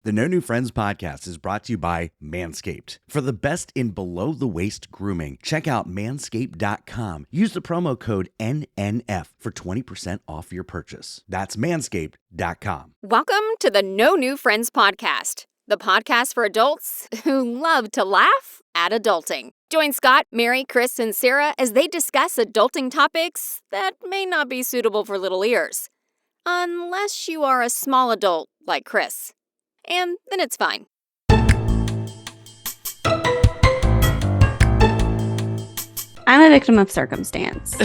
The No New Friends podcast is brought to you by Manscaped. For the best in below-the-waist grooming, check out manscaped.com. Use the promo code NNF for 20% off your purchase. That's manscaped.com. Welcome to the No New Friends podcast, the podcast for adults who love to laugh at adulting. Join Scott, Mary, Chris, and Sarah as they discuss adulting topics that may not be suitable for little ears. Unless you are a small adult like Chris. And then it's fine. I'm a victim of circumstance.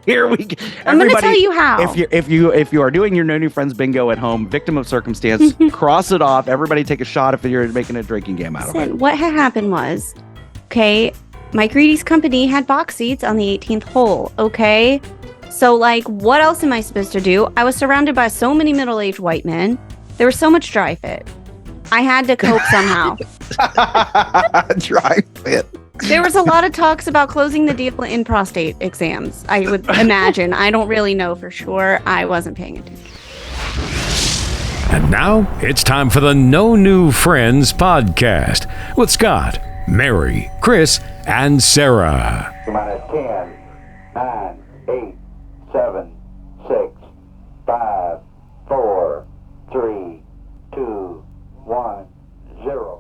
Here we go. I'm going to tell you how. If you are doing your No New Friends bingo at home, victim of circumstance, cross it off. Everybody take a shot if you're making a drinking game out of it. What had happened was, Mike Reedy's company had box seats on the 18th hole, okay? So, what else am I supposed to do? I was surrounded by so many middle-aged white men. There was so much dry fit. I had to cope somehow. Dry fit. There was a lot of talks about closing the deal in prostate exams, I would imagine. I don't really know for sure. I wasn't paying attention. And now it's time for the No New Friends podcast with Scott, Mary, Chris, and Sarah. Come on, at 10, 9, 8, 7, 6, 5, 4, 3, 2, 1, 0.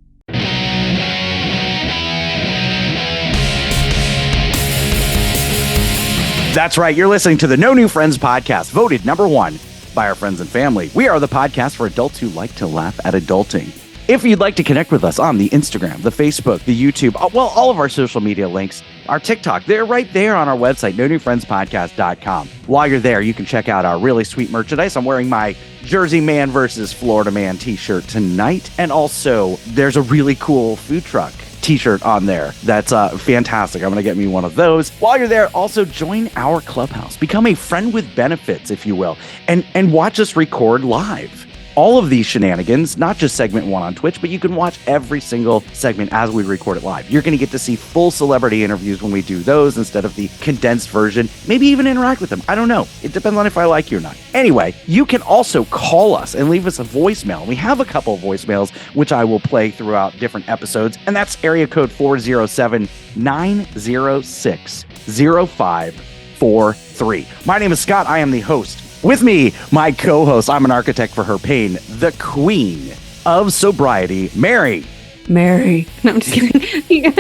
That's right. You're listening to the No New Friends podcast, voted number 1 by our friends and family. We are the podcast for adults who like to laugh at adulting. If you'd like to connect with us on the Instagram, the Facebook, the YouTube, all of our social media links, our TikTok, they're right there on our website, nonewfriendspodcast.com. While you're there, you can check out our really sweet merchandise. I'm wearing my Jersey Man versus Florida Man t-shirt tonight. And also, there's a really cool food truck t-shirt on there. That's fantastic. I'm going to get me one of those. While you're there, also join our clubhouse. Become a friend with benefits, if you will, and watch us record live. All of these shenanigans, not just segment 1 on Twitch, but you can watch every single segment as we record it live. You're going to get to see full celebrity interviews when we do those instead of the condensed version. Maybe even interact with them. I don't know. It depends on if I like you or not. Anyway, you can also call us and leave us a voicemail. We have a couple of voicemails, which I will play throughout different episodes, and that's area code 407-906-0543. My name is Scott. I am the host. With me, my co-host, I'm an architect for her pain, the queen of sobriety, Mary. Mary. No, I'm just kidding.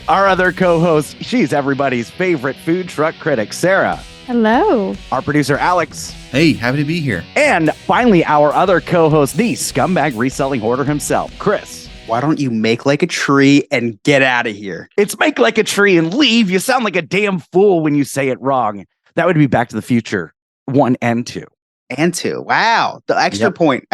Our other co-host, she's everybody's favorite food truck critic, Sarah. Hello. Our producer, Alex. Hey, happy to be here. And finally, our other co-host, the scumbag reselling hoarder himself, Chris. Why don't you make like a tree and get out of here? It's make like a tree and leave. You sound like a damn fool when you say it wrong. That would be Back to the Future 1 and 2. And 2. Wow. The extra point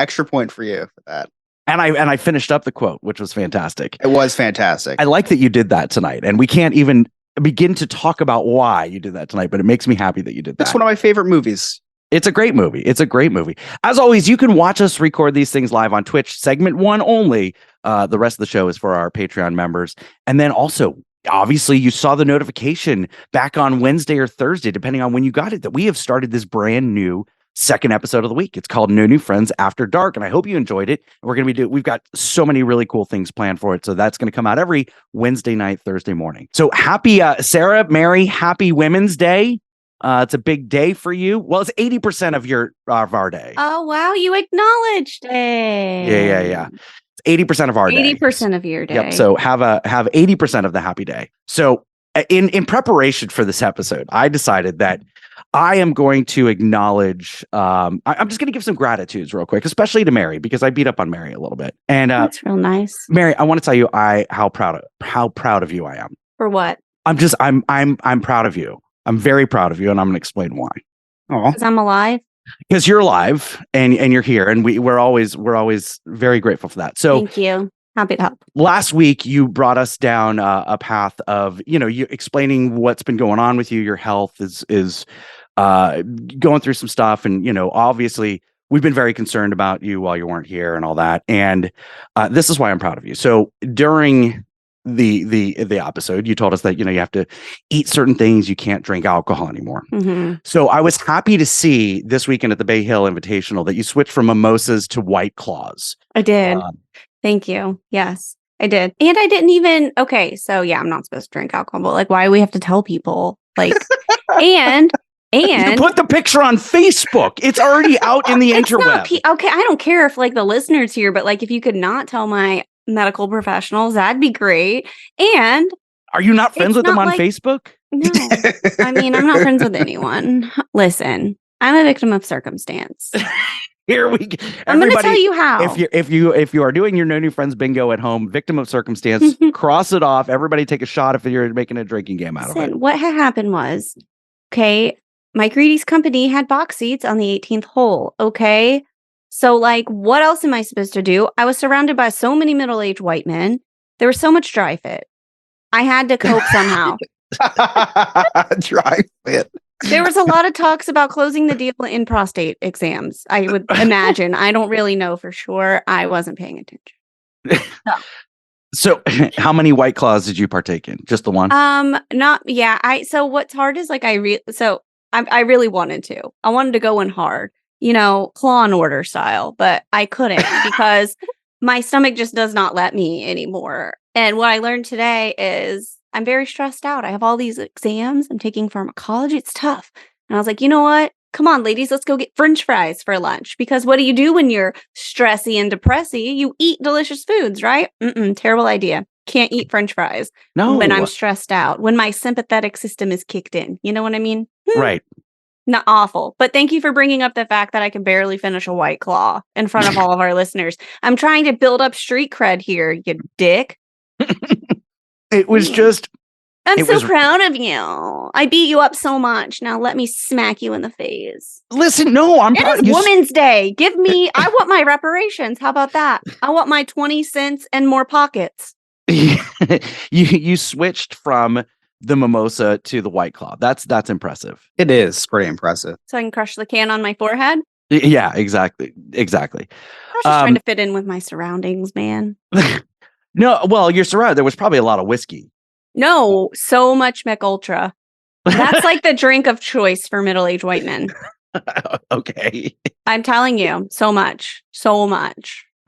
for you for that. And I finished up the quote, which was fantastic. It was fantastic. I like that you did that tonight. And we can't even begin to talk about why you did that tonight, but it makes me happy that you did that. That's one of my favorite movies. It's a great movie. It's a great movie. As always, you can watch us record these things live on Twitch, segment 1 only. The rest of the show is for our Patreon members. And then also, obviously, you saw the notification back on Wednesday or Thursday, depending on when you got it, that we have started this brand new second episode of the week. It's called No New Friends After Dark, and I hope you enjoyed it. We've got so many really cool things planned for it, so that's going to come out every Wednesday night, Thursday morning. So happy, Sarah, Mary, happy Women's Day. It's a big day for you. Well, it's 80% of our day. Oh, wow. You acknowledged it. Yeah. 80% of our day. 80% of your day. Yep. So have 80% of the happy day. So in preparation for this episode, I decided that I am going to acknowledge. I'm just going to give some gratitudes real quick, especially to Mary, because I beat up on Mary a little bit. And that's real nice. Mary, I want to tell you how proud of you I am. For what? I'm proud of you. I'm very proud of you, and I'm going to explain why. Because I'm alive. Because you're alive and you're here, and we're always very grateful for that. So thank you. Happy to help. Last week, you brought us down a path of, you explaining what's been going on with you. Your health is going through some stuff. And, obviously, we've been very concerned about you while you weren't here and all that. And this is why I'm proud of you. So during the episode, you told us that, you have to eat certain things. You can't drink alcohol anymore. Mm-hmm. So I was happy to see this weekend at the Bay Hill Invitational that you switched from mimosas to White Claws. I did. Thank you. Yes, I did. And I didn't even, okay, so yeah, I'm not supposed to drink alcohol, but like, why do we have to tell people? Like, and You put the picture on Facebook. It's already out in the it's not interweb. okay, I don't care if like the listeners here, but like if you could not tell my medical professionals, that'd be great. And Are you not friends it's with them not on like- Facebook? no, I mean, I'm not friends with anyone. Listen, I'm a victim of circumstance. Here we go. I'm going to tell you how. If you are doing your No New Friends bingo at home, victim of circumstance, cross it off. Everybody take a shot if you're making a drinking game out of it. What had happened was, okay, Mike Reedy's company had box seats on the 18th hole. Okay. So, like, what else am I supposed to do? I was surrounded by so many middle-aged white men. There was so much dry fit. I had to cope somehow. Dry fit. There was a lot of talks about closing the deal in prostate exams. I would imagine. I don't really know for sure. I wasn't paying attention. So, how many White Claws did you partake in? Just the one? Not yeah. So what's hard is like I really wanted to. I wanted to go in hard, Claw and Order style, but I couldn't because my stomach just does not let me anymore. And what I learned today is I'm very stressed out. I have all these exams. I'm taking pharmacology. It's tough. And I was like, you know what? Come on, ladies, let's go get French fries for lunch. Because what do you do when you're stressy and depressy? You eat delicious foods, right? Terrible idea. Can't eat French fries when I'm stressed out, when my sympathetic system is kicked in. You know what I mean? Right. Not awful. But thank you for bringing up the fact that I can barely finish a White Claw in front of all of our listeners. I'm trying to build up street cred here, you dick. It was just... I'm so proud of you. I beat you up so much. Now let me smack you in the face. Listen, no, I'm proud. It is Women's Day. Give me... I want my reparations. How about that? I want my 20 cents and more pockets. You switched from the mimosa to the White Claw. That's impressive. It is pretty impressive. So I can crush the can on my forehead? Yeah, exactly. I was just trying to fit in with my surroundings, man. No, well, you're surrounded. There was probably a lot of whiskey. No, so much Mick Ultra. That's like the drink of choice for middle-aged white men. Okay. I'm telling you, so much.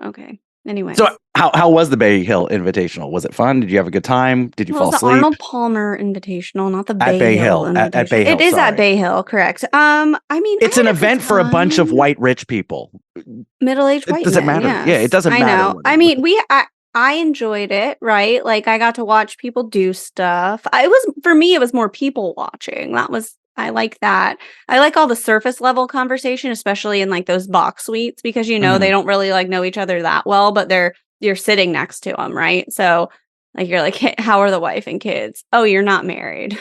Okay. Anyway. So how was the Bay Hill Invitational? Was it fun? Did you have a good time? Did you fall asleep? It was the Arnold Palmer Invitational, not the Bay Hill Invitational. At Bay Hill. It is at Bay Hill, correct. I mean, it's an event for a bunch of white rich people. Middle-aged white men. Does it matter? Yes. Yeah, it doesn't matter. I know. I mean, I enjoyed it, right? Like I got to watch people do stuff. For me, it was more people watching. I like that. I like all the surface level conversation, especially in like those box suites, because they don't really like know each other that well, but you're sitting next to them, right? So like you're like, hey, how are the wife and kids? Oh, you're not married.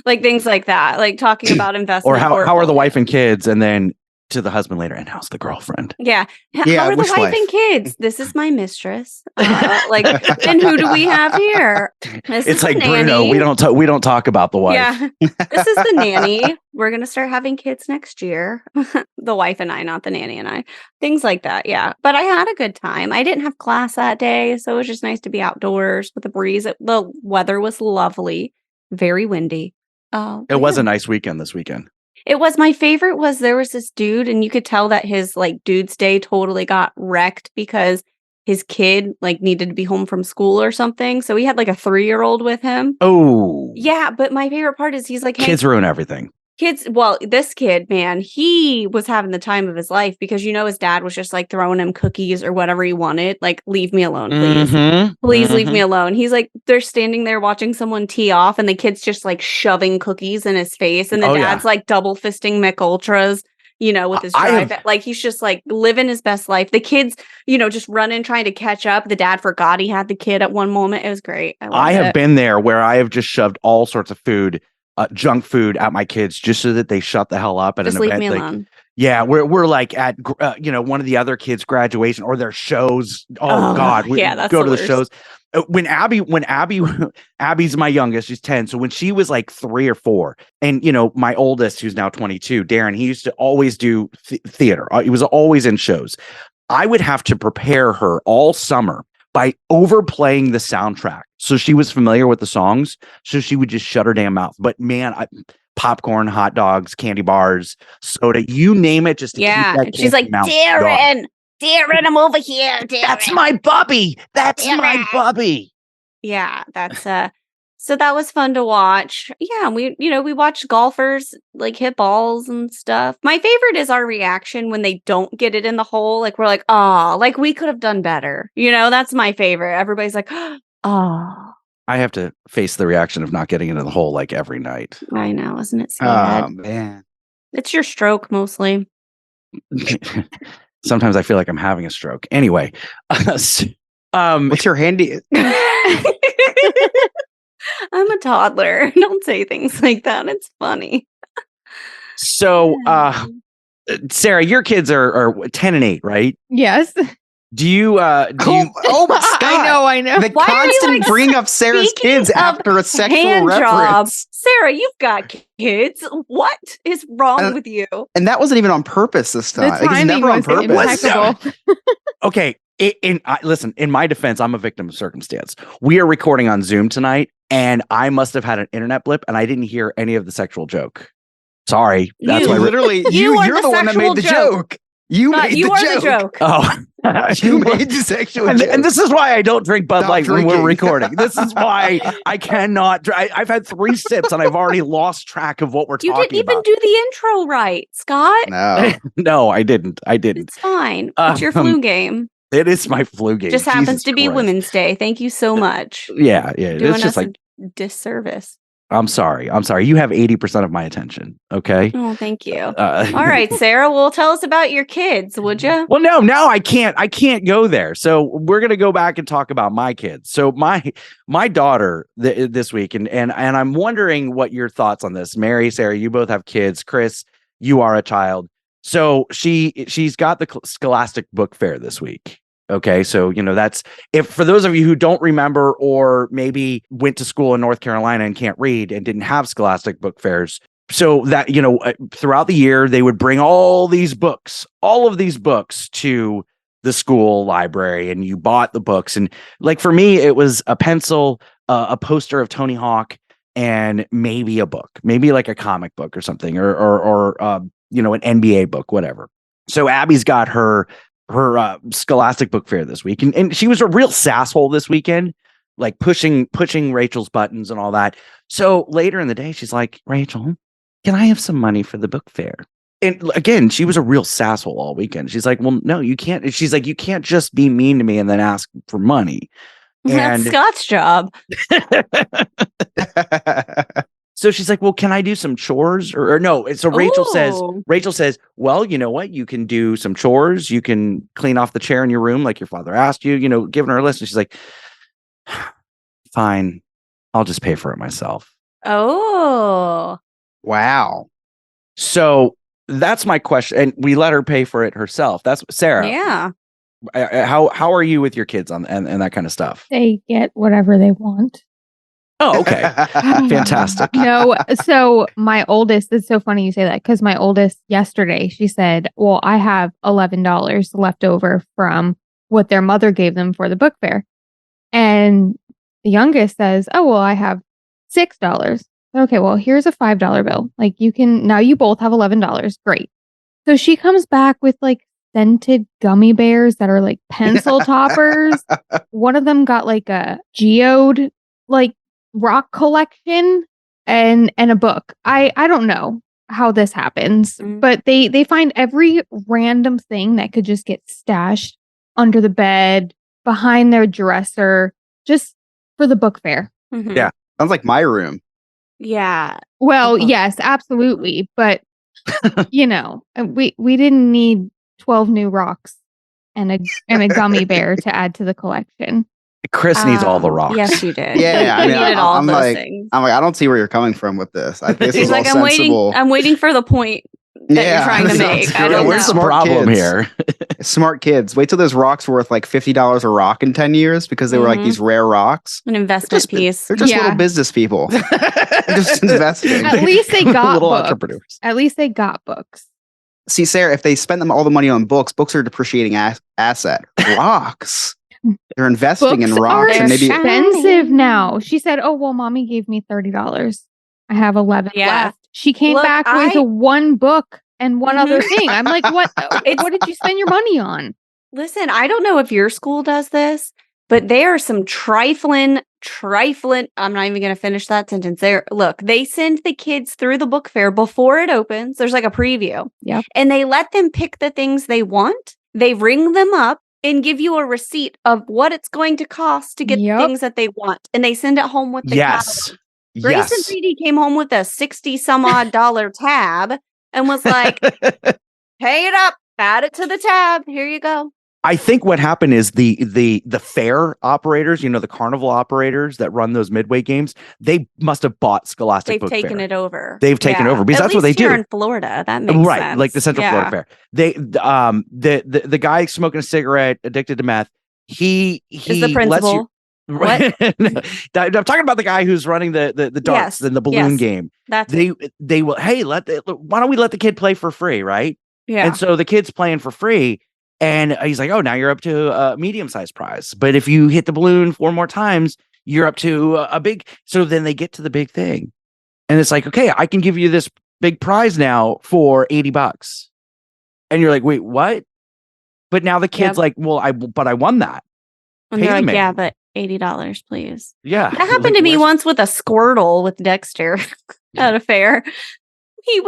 Like things like that, like talking about investment. Or how are the wife and kids, and then to the husband later, and how's the girlfriend? Yeah. How are the wife and kids? This is my mistress. And who do we have here? It's like Bruno. We don't talk about the wife. Yeah. This is the nanny. We're gonna start having kids next year. The wife and I, not the nanny and I. Things like that. Yeah. But I had a good time. I didn't have class that day, so it was just nice to be outdoors with the breeze. The weather was lovely, very windy. It was a nice weekend this weekend. It was. My favorite was there was this dude, and you could tell that his like dude's day totally got wrecked because his kid like needed to be home from school or something. So he had like a 3-year-old with him. Oh. Yeah, but my favorite part is he's like, hey, kids ruin everything. Well, this kid, man, he was having the time of his life because his dad was just like throwing him cookies or whatever he wanted. Like, leave me alone, please. Please leave me alone. He's like, they're standing there watching someone tee off, and the kid's just like shoving cookies in his face, and the dad's like double fisting Mick Ultras, with his drive. Like, he's just like living his best life. The kid's, just running, trying to catch up. The dad forgot he had the kid at one moment. It was great. I have been there where I have just shoved all sorts of food. Junk food at my kids just so that they shut the hell up at just an event. Leave me alone. Yeah, we're like at one of the other kids' graduation or their shows. Oh God, we go to the shows. When Abby's my youngest, she's 10. So when she was like 3 or 4, and my oldest, who's now 22, Darren, he used to always do theater. He was always in shows. I would have to prepare her all summer by overplaying the soundtrack. So she was familiar with the songs. So she would just shut her damn mouth. But man, popcorn, hot dogs, candy bars, soda, you name it. Just to keep that she's like, Darren, Darren, I'm over here. Darren. That's my bubby. That's my Darren. bubby. Yeah, that's so that was fun to watch. Yeah, we watched golfers like hit balls and stuff. My favorite is our reaction when they don't get it in the hole. Like we're like, oh, like we could have done better. That's my favorite. Everybody's like, oh. I have to face the reaction of not getting into the hole like every night. I know, isn't it sad? Oh man. It's your stroke mostly. Sometimes I feel like I'm having a stroke. Anyway, What's your handy? I'm a toddler. Don't say things like that. It's funny. So, Sarah, your kids are 10 and 8, right? Yes. Do you? Oh my Scott. I know. The Why are you, constant like, bring up Sarah's speaking kids of after a sexual hand reference. jobs. Sarah, you've got kids. What is wrong with you? And that wasn't even on purpose this The time. Like, it's timing never on was purpose. impeccable. Okay. Listen, in my defense, I'm a victim of circumstance. We are recording on Zoom tonight, and I must have had an internet blip, and I didn't hear any of the sexual joke. Sorry. That's You why. Literally, You are you're the the one that sexual made the joke. joke. You made You the are joke. the joke. Oh, You made the sexual and, joke. and this is why I don't drink Bud Stop Light when we're drinking. recording. This is why I cannot. I've had 3 sips, and I've already lost track of what we're You talking didn't even about. do the intro right, Scott. No. No, I didn't. It's fine. It's your flu game. It is my flu game. Just happens Jesus to be Christ. Women's Day. Thank you so much. Yeah. Doing It's just us like, a disservice. I'm sorry. You have 80% of my attention. Okay. Oh, thank you. All All right, Sarah. Well, tell us about your kids, would you? Well, no, now I can't go there. So we're gonna go back and talk about my kids. So my daughter this week, and I'm wondering what your thoughts on this. Mary, Sarah, you both have kids. Chris, you are a child. So she's got the Scholastic Book Fair this week. Okay, so that's, if for those of you who don't remember or maybe went to school in North Carolina and can't read and didn't have Scholastic Book Fairs. So that, throughout the year, they would bring all of these books to the school library, and you bought the books. And like for me, it was a pencil, a poster of Tony Hawk, and maybe a book, maybe like a comic book or something, or an NBA book, whatever. So Abby's got her Scholastic Book Fair this week, and she was a real sasshole this weekend, like pushing Rachel's buttons and all that. So later in the day, she's like, Rachel, can I have some money for the book fair? And again, she was a real sasshole all weekend. She's like, well, no, you can't. She's like, you can't just be mean to me and then ask for money. That's Scott's job. So she's like, well, can I do some chores or no? So Rachel says, well, you know what? You can do some chores. You can clean off the chair in your room like your father asked you, giving her a list. And she's like, fine, I'll just pay for it myself. Oh. Wow. So that's my question. And we let her pay for it herself. That's Sarah. Yeah. How are you with your kids and that kind of stuff? They get whatever they want. Oh, okay. Fantastic. No, so my oldest, it's so funny you say that, because my oldest yesterday, she said, well, I have $11 left over from what their mother gave them for the book fair. And the youngest says, oh, well, I have $6. Okay, well, here's a $5 bill. Like now you both have $11. Great. So she comes back with like scented gummy bears that are like pencil toppers. One of them got like a geode, like rock collection and a book. I don't know how this happens, but they find every random thing that could just get stashed under the bed, behind their dresser, just for the book fair. Mm-hmm. Yeah. Sounds like my room. Yeah. Well, yes, absolutely. But, we didn't need 12 new rocks and a gummy bear to add to the collection. Chris needs all the rocks. Yes, you did. Yeah, You needed all I'm those like, things. I don't see where you're coming from with this. This He's is like, all sensible. I'm waiting for the point that you're trying to make. I don't Where's know. the problem kids. here? Smart kids. Wait till those rocks were worth like $50 a rock in 10 years because they were like these rare rocks. An investment piece. They're just little business people. They're just investing. At least they got little books. entrepreneurs. At least they got books. See, Sarah, if they spend them all the money on books are a depreciating asset. Rocks. They're investing in Books rocks are and maybe expensive now. She said, oh, well, mommy gave me $30. I have 11 left. She came back with one book and one other thing. I'm like, what did you spend your money on? Listen, I don't know if your school does this, but there are some trifling. I'm not even going to finish that sentence there. Look, they send the kids through the book fair before it opens. There's like a preview. Yep. And they let them pick the things they want. They ring them up and give you a receipt of what it's going to cost to get the things that they want. And they send it home with the catalog. Grace and PD came home with a 60 some odd dollar tab and was like, pay it up, add it to the tab. Here you go. I think what happened is the fair operators, the carnival operators that run those midway games, they must have bought Scholastic Book Fair. They've taken it over. They've taken over because that's what they do. Here in Florida, that makes sense. Right, like the Central Florida Fair. They the guy smoking a cigarette, addicted to meth. He is the principal. What? I'm talking about the guy who's running the darts and the balloon game. They will. Hey, why don't we let the kid play for free, right? Yeah. And so the kid's playing for free. And he's like, oh, now you're up to a medium-sized prize. But if you hit the balloon 4 more times, you're up to a big. So then they get to the big thing. And it's like, okay, I can give you this big prize now for $80. And you're like, wait, what? But now the kid's like, well, I won that. And they're like, yeah, but $80, please. Yeah. That happened to me once with a Squirtle with Dexter at a fair. It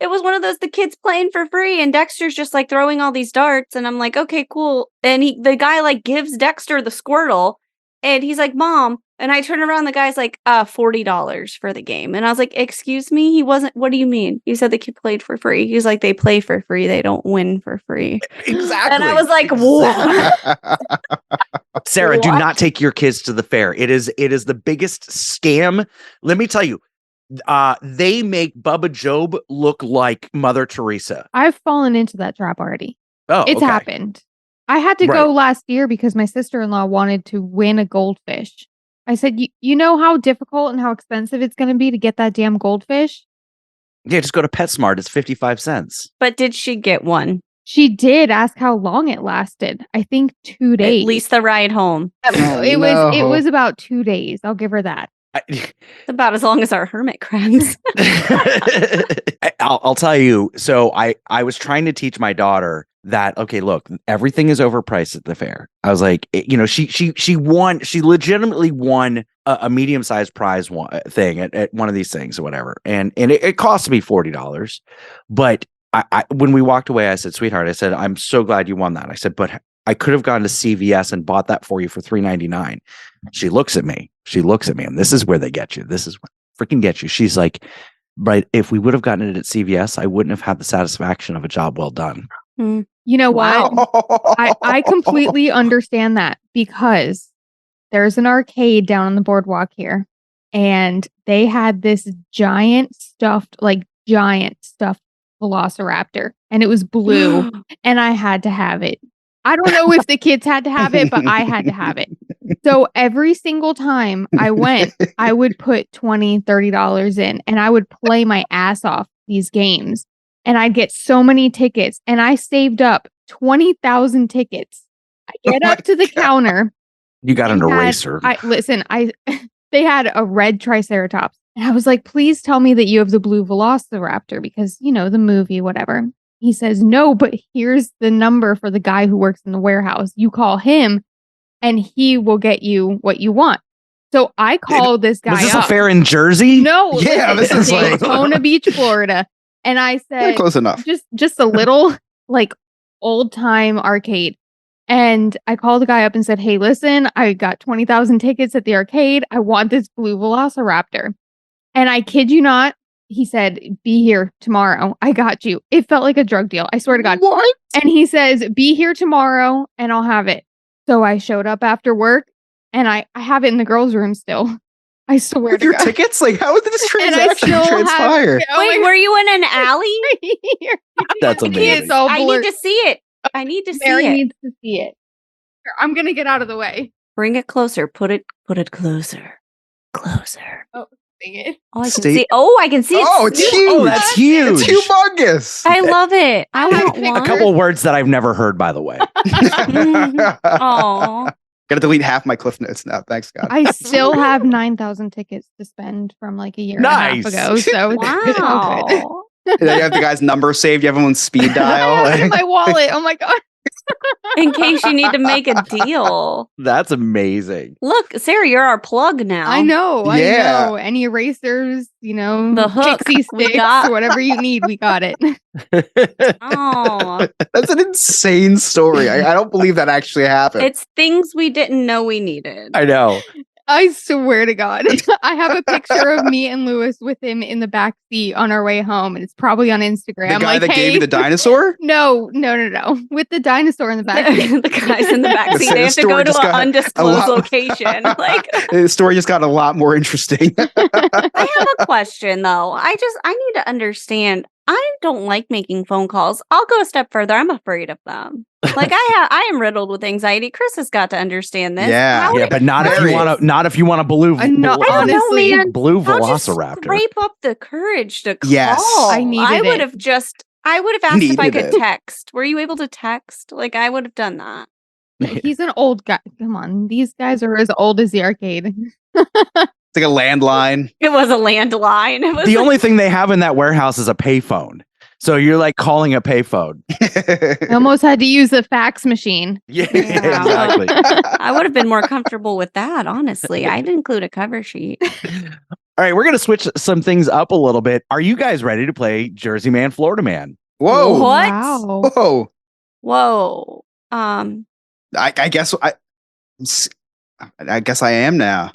was one of those, the kids playing for free and Dexter's just like throwing all these darts and I'm like, okay, cool. And the guy like gives Dexter the Squirtle and he's like, Mom. And I turn around, the guy's like, $40 for the game. And I was like, excuse me? He wasn't, what do you mean? You said the kid played for free. He's like, they play for free. They don't win for free. Exactly. And I was like, what? Sarah, do not take your kids to the fair. It is the biggest scam. Let me tell you. They make Bubba Job look like Mother Teresa. I've fallen into that trap already. Oh, it's happened. I had to go last year because my sister-in-law wanted to win a goldfish. I said, you know how difficult and how expensive it's going to be to get that damn goldfish? Yeah, just go to PetSmart. It's 55 cents. But did she get one? She did. Ask how long it lasted. I think 2 days. At least the ride home. It was about 2 days. I'll give her that. It's about as long as our hermit crabs. I'll tell you. So I was trying to teach my daughter that, okay, look, everything is overpriced at the fair. I was like, she won. She legitimately won a medium-sized prize thing at one of these things or whatever. And it cost me $40. But I when we walked away, I said, sweetheart, I said, I'm so glad you won that. I said, but I could have gone to CVS and bought that for you for $3.99. She looks at me, and this is where they get you. This is what freaking get you. She's like, but if we would have gotten it at CVS, I wouldn't have had the satisfaction of a job well done. You know what? I completely understand that because there's an arcade down on the boardwalk here, and they had this giant stuffed Velociraptor, and it was blue, and I had to have it. I don't know if the kids had to have it, but I had to have it. So every single time I went, I would put $20, $30 in, and I would play my ass off these games. And I'd get so many tickets, and I saved up 20,000 tickets. I get up to the counter. You got an eraser. They had a red Triceratops. And I was like, please tell me that you have the blue Velociraptor because, the movie, whatever. He says, no, but here's the number for the guy who works in the warehouse. You call him and he will get you what you want. So I called this guy up. Was this a fair in Jersey? No. Yeah, this is like Daytona Beach, Florida. And I said, close enough. Just a little like old time arcade. And I called the guy up and said, hey, listen, I got 20,000 tickets at the arcade. I want this blue Velociraptor. And I kid you not, he said, be here tomorrow. I got you. It felt like a drug deal. I swear to God. What? And he says, be here tomorrow and I'll have it. So I showed up after work and I have it in the girls' room still. I swear With to your God. tickets? Like, how did this transaction transpire? Wait, were you in an alley? That's amazing. I need to see it. Mary needs to see it. Here, I'm going to get out of the way. Bring it closer. Put it closer. Closer. Oh, dang it. Oh, I can see. Oh, I can see it. Oh, it's huge. Oh, that's huge. It's humongous. I love it. I want one. A couple words that I've never heard, by the way. Oh. Gotta delete half my Cliff Notes now. Thanks, God. I still have 9,000 tickets to spend from like a year and a half ago. So it's all good. Wow. And then you have the guy's number saved. You have him on speed dial. I have it in my wallet. Oh my God. in case you need to make a deal. That's amazing. Look, Sarah, you're our plug now. I know. Yeah. I know. Any erasers, The hook pixie we sticks, got. or whatever you need, we got it. Oh, That's an insane story. I don't believe that actually happened. it's things we didn't know we needed. I know. I swear to God. I have a picture of me and Lewis with him in the back seat on our way home, and it's probably on Instagram. The guy like, that hey, gave you the dinosaur? No. With the dinosaur in the back seat. The guys in the backseat, The they have to story go to just an got a undisclosed lot- location. Like, The story just got a lot more interesting. I have a question though. I need to understand. I don't like making phone calls. I'll go a step further. I'm afraid of them. Like I am riddled with anxiety. Chris has got to understand this. Yeah. How Yeah, but not if you Very. want to. Not if you want to blue. I know, I don't know, honestly. man. Blue I'll just Velociraptor. scrape up the courage to call. Yes. I needed I would it. have asked if I Needed could it. text. Were you able to text? Like I would have done that. He's an old guy. Come on. These guys are as old as the arcade. It's like a landline. It was a landline. It was The only thing they have in that warehouse is a payphone. So you're like calling a payphone. I almost had to use a fax machine. Yeah, Yeah. exactly. I would have been more comfortable with that, honestly. I'd include a cover sheet. All right, we're going to switch some things up a little bit. Are you guys ready to play Jersey Man, Florida Man? Whoa. What? Wow. Whoa. Whoa. I guess I guess I am now.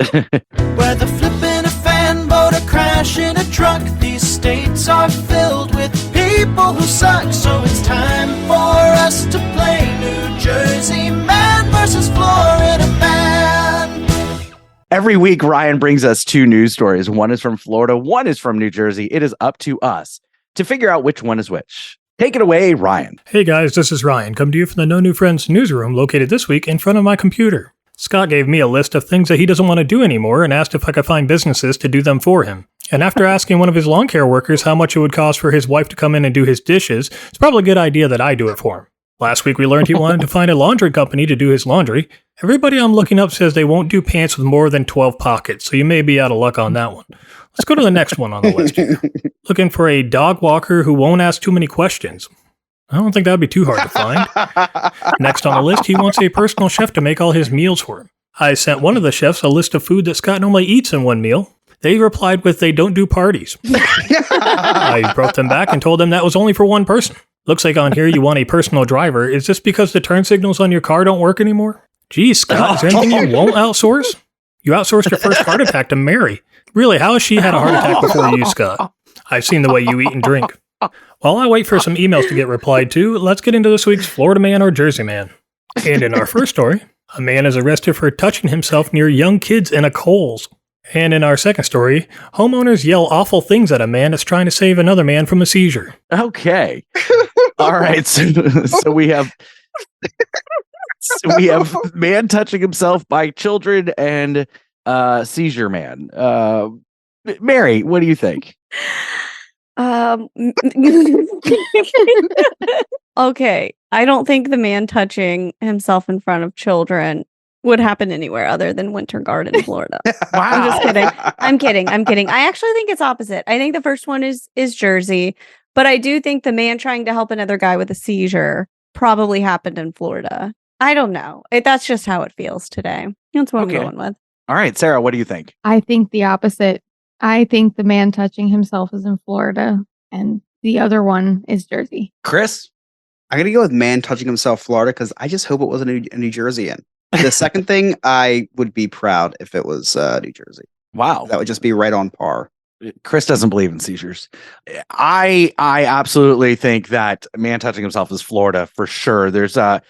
Whether flipping a fan boat or crashing a truck, these states are filled with people who suck. So it's time for us to play New Jersey Man versus Florida Man. Every week, Ryan brings us two news stories. One is from Florida, one is from New Jersey. It is up to us to figure out which one is which. Take it away, Ryan. Hey guys, this is Ryan, come to you from the No New Friends newsroom located this week in front of my computer. Scott gave me a list of things that he doesn't want to do anymore and asked if I could find businesses to do them for him. And after asking one of his lawn care workers how much it would cost for his wife to come in and do his dishes, it's probably a good idea that I do it for him. Last week we learned he wanted to find a laundry company to do his laundry. Everybody I'm looking up says they won't do pants with more than 12 pockets, so you may be out of luck on that one. Let's go to the next one on the list here. Looking for a dog walker who won't ask too many questions. I don't think that'd be too hard to find. Next on the list, he wants a personal chef to make all his meals for him. I sent one of the chefs a list of food that Scott normally eats in one meal. They replied with they don't do parties. I wrote them back and told them that was only for one person. Looks like on here you want a personal driver. Is this because the turn signals on your car don't work anymore? Geez, Scott, is there anything you won't outsource? You outsourced your first heart attack to Mary. Really, how has she had a heart attack before you, Scott? I've seen the way you eat and drink. While I wait for some emails to get replied to, let's get into this week's Florida Man or Jersey Man. And in our first story, a man is arrested for touching himself near young kids in a Kohl's. And in our second story, homeowners yell awful things at a man that's trying to save another man from a seizure. Okay. All right. So we have man touching himself by children and seizure man. Mary, what do you think? Okay. I don't think the man touching himself in front of children would happen anywhere other than Winter Garden, Florida. I'm just kidding. I'm kidding. I actually think it's opposite. I think the first one is Jersey, but I do think the man trying to help another guy with a seizure probably happened in Florida. I don't know. That's just how it feels today. That's what Okay. I'm going with. All right, Sarah, what do you think? I think the opposite. I think the man touching himself is in Florida and the other one is Jersey. Chris? I'm gonna go with man touching himself, Florida, because I just hope it wasn't a New Jersey in. The second thing, I would be proud if it was New Jersey. Wow. That would just be right on par. Chris doesn't believe in seizures. I absolutely think that man touching himself is Florida for sure. There's I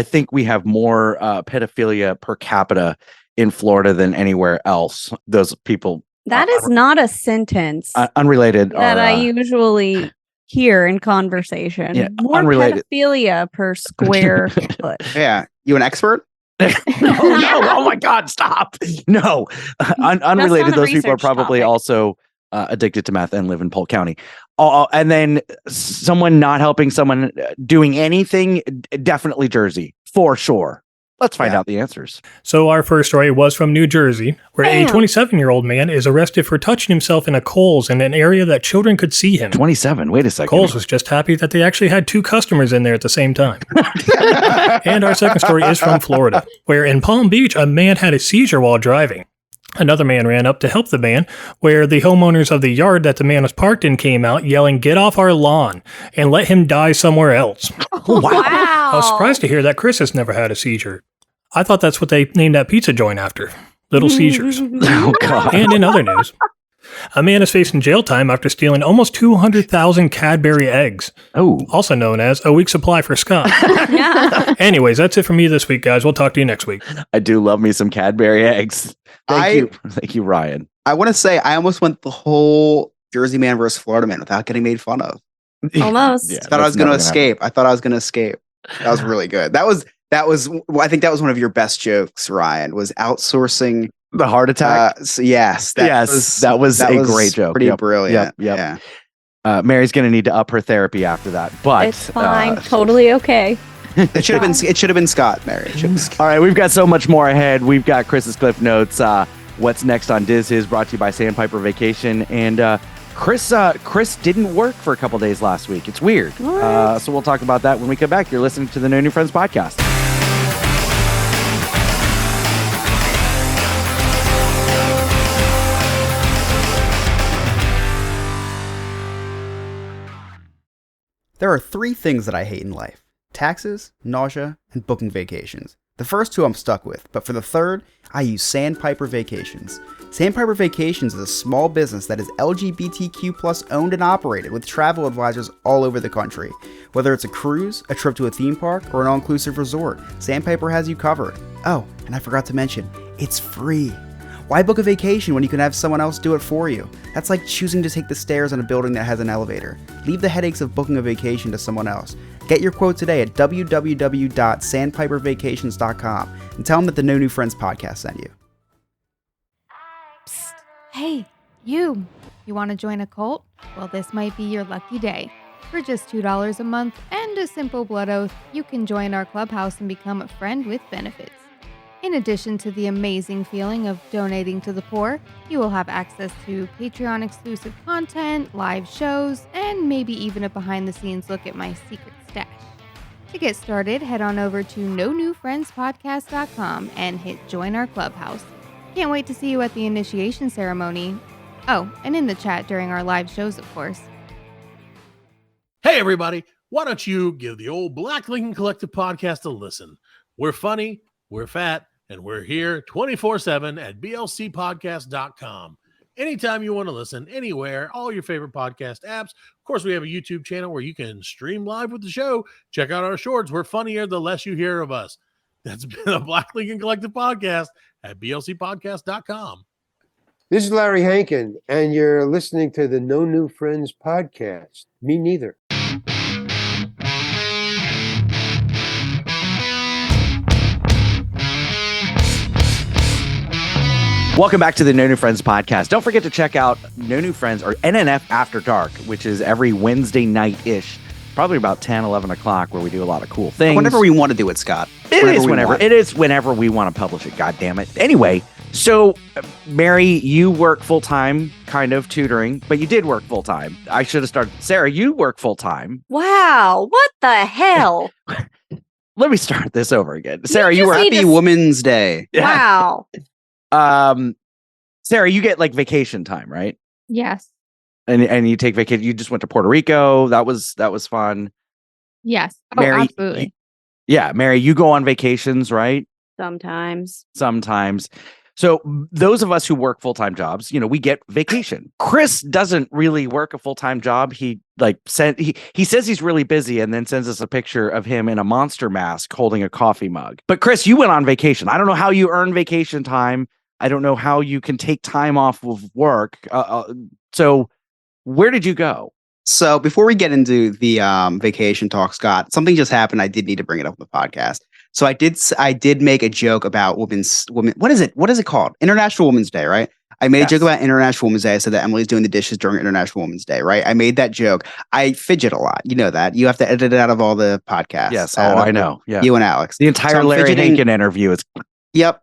think we have more pedophilia per capita in Florida than anywhere else. Those people That is not a sentence unrelated that are, I usually hear in conversation. Yeah, More unrelated. pedophilia per square foot. Yeah, you an expert? no, oh my God, stop. No, unrelated. a Those people are research probably topic. also addicted to meth and live in Polk County. And then someone not helping someone doing anything, definitely Jersey, for sure. Let's find out the answers. So our first story was from New Jersey, where a 27-year-old man is arrested for touching himself in a Kohl's in an area that children could see him. 27. Wait a second. Kohl's was just happy that they actually had 2 customers in there at the same time. And our second story is from Florida, where in Palm Beach, a man had a seizure while driving. Another man ran up to help the man, where the homeowners of the yard that the man was parked in came out yelling, "Get off our lawn," and let him die somewhere else. Wow. I was surprised to hear that Chris has never had a seizure. I thought that's what they named that pizza joint after. Little seizures. Oh, God. And in other news, a man is facing jail time after stealing almost 200,000 Cadbury eggs. Oh. Also known as a week's supply for Scott. Anyways, that's it for me this week, guys. We'll talk to you next week. I do love me some Cadbury eggs. Thank you. Thank you, Ryan. I want to say I almost went the whole Jersey man versus Florida man without getting made fun of. Almost. I thought I was going to escape. That was really good. I think that was one of your best jokes, Ryan, was outsourcing the heart attack. That was a great joke. Pretty brilliant. Yep. Mary's going to need to up her therapy after that, but it's fine. Totally okay. It should have been Scott, Mary. All right, we've got so much more ahead. We've got Chris's Cliff Notes. What's next on Diz His, brought to you by Sandpiper Vacation, and Chris didn't work for a couple days last week. It's weird. So we'll talk about that when we come back. You're listening to the No New Friends podcast. There are 3 things that I hate in life: taxes, nausea, and booking vacations. The first 2 I'm stuck with, but for the third, I use Sandpiper Vacations. Sandpiper Vacations is a small business that is LGBTQ+ owned and operated with travel advisors all over the country. Whether it's a cruise, a trip to a theme park, or an all-inclusive resort, Sandpiper has you covered. Oh, and I forgot to mention, it's free. Why book a vacation when you can have someone else do it for you? That's like choosing to take the stairs in a building that has an elevator. Leave the headaches of booking a vacation to someone else. Get your quote today at www.sandpipervacations.com and tell them that the No New Friends podcast sent you. Psst. Hey, you want to join a cult? Well, this might be your lucky day. For just $2 a month and a simple blood oath, you can join our clubhouse and become a friend with benefits. In addition to the amazing feeling of donating to the poor, you will have access to Patreon exclusive content, live shows, and maybe even a behind-the-scenes look at my secret stash. To get started, head on over to nonewfriendspodcast.com and hit join our clubhouse. Can't wait to see you at the initiation ceremony. Oh, and in the chat during our live shows, of course. Hey, everybody. Why don't you give the old Black Lincoln Collective podcast a listen? We're funny, we're fat, and we're here 24/7 at blcpodcast.com. Anytime you want to listen, anywhere, all your favorite podcast apps. Of course, we have a YouTube channel where you can stream live with the show. Check out our shorts. We're funnier the less you hear of us. That's been a Black Lincoln Collective podcast at blcpodcast.com. This is Larry Hankin, and you're listening to the No New Friends podcast. Me neither. Welcome back to the No New Friends podcast. Don't forget to check out No New Friends, or NNF After Dark, which is every Wednesday night-ish, probably about 10, 11 o'clock, where we do a lot of cool things. Whenever we want to do it, Scott. It is whenever we want to publish it, God damn it. Anyway, so Mary, you work full-time, kind of tutoring, but you did work full-time. I should have started. Sarah, you work full-time. Wow, what the hell? Let me start this over again. Sarah, you just were need Happy Women's Day. Wow. Sarah, you get like vacation time, right? Yes. And you take vacation. You just went to Puerto Rico. That was fun. Yes. Oh, Mary, absolutely. Mary, you go on vacations, right? Sometimes. So those of us who work full-time jobs, we get vacation. Chris doesn't really work a full-time job. He says he's really busy and then sends us a picture of him in a monster mask holding a coffee mug. But Chris, you went on vacation. I don't know how you earn vacation time. I don't know how you can take time off of work. So where did you go? So before we get into the vacation talk, Scott, something just happened. I did need to bring it up on the podcast. So I did make a joke about women. What is it called? International Women's Day, right? I made a joke Yes. about International Women's Day. I said that Emily's doing the dishes during International Women's Day, right? I made that joke. I fidget a lot. You know that. You have to edit it out of all the podcasts. Yes. out Oh, of I know. Yeah. You and Alex. The entire So I'm Larry fidgeting- Hankin interview is Yep.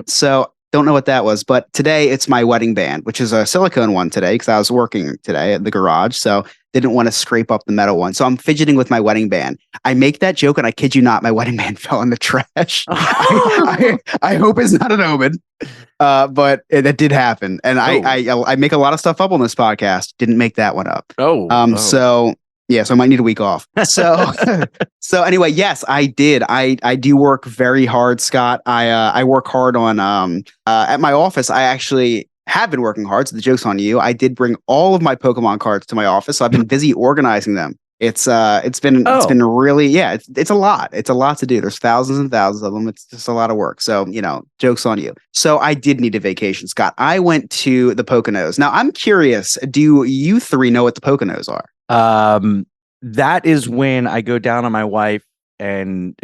So don't know what that was, but today it's my wedding band, which is a silicone one today because I was working today at the garage. So didn't want to scrape up the metal one. So I'm fidgeting with my wedding band. I make that joke and I kid you not, my wedding band fell in the trash. I hope it's not an omen. But that did happen. And I make a lot of stuff up on this podcast. Didn't make that one up. So yeah, so I might need a week off. So so anyway, yes, I did. I do work very hard, Scott. I work hard on at my office. I actually have been working hard. So the joke's on you. I did bring all of my Pokemon cards to my office. So I've been busy organizing them. It's been really it's a lot. It's a lot to do. There's thousands and thousands of them. It's just a lot of work. So, joke's on you. So I did need a vacation, Scott. I went to the Poconos. Now I'm curious, do you three know what the Poconos are? That is when I go down on my wife and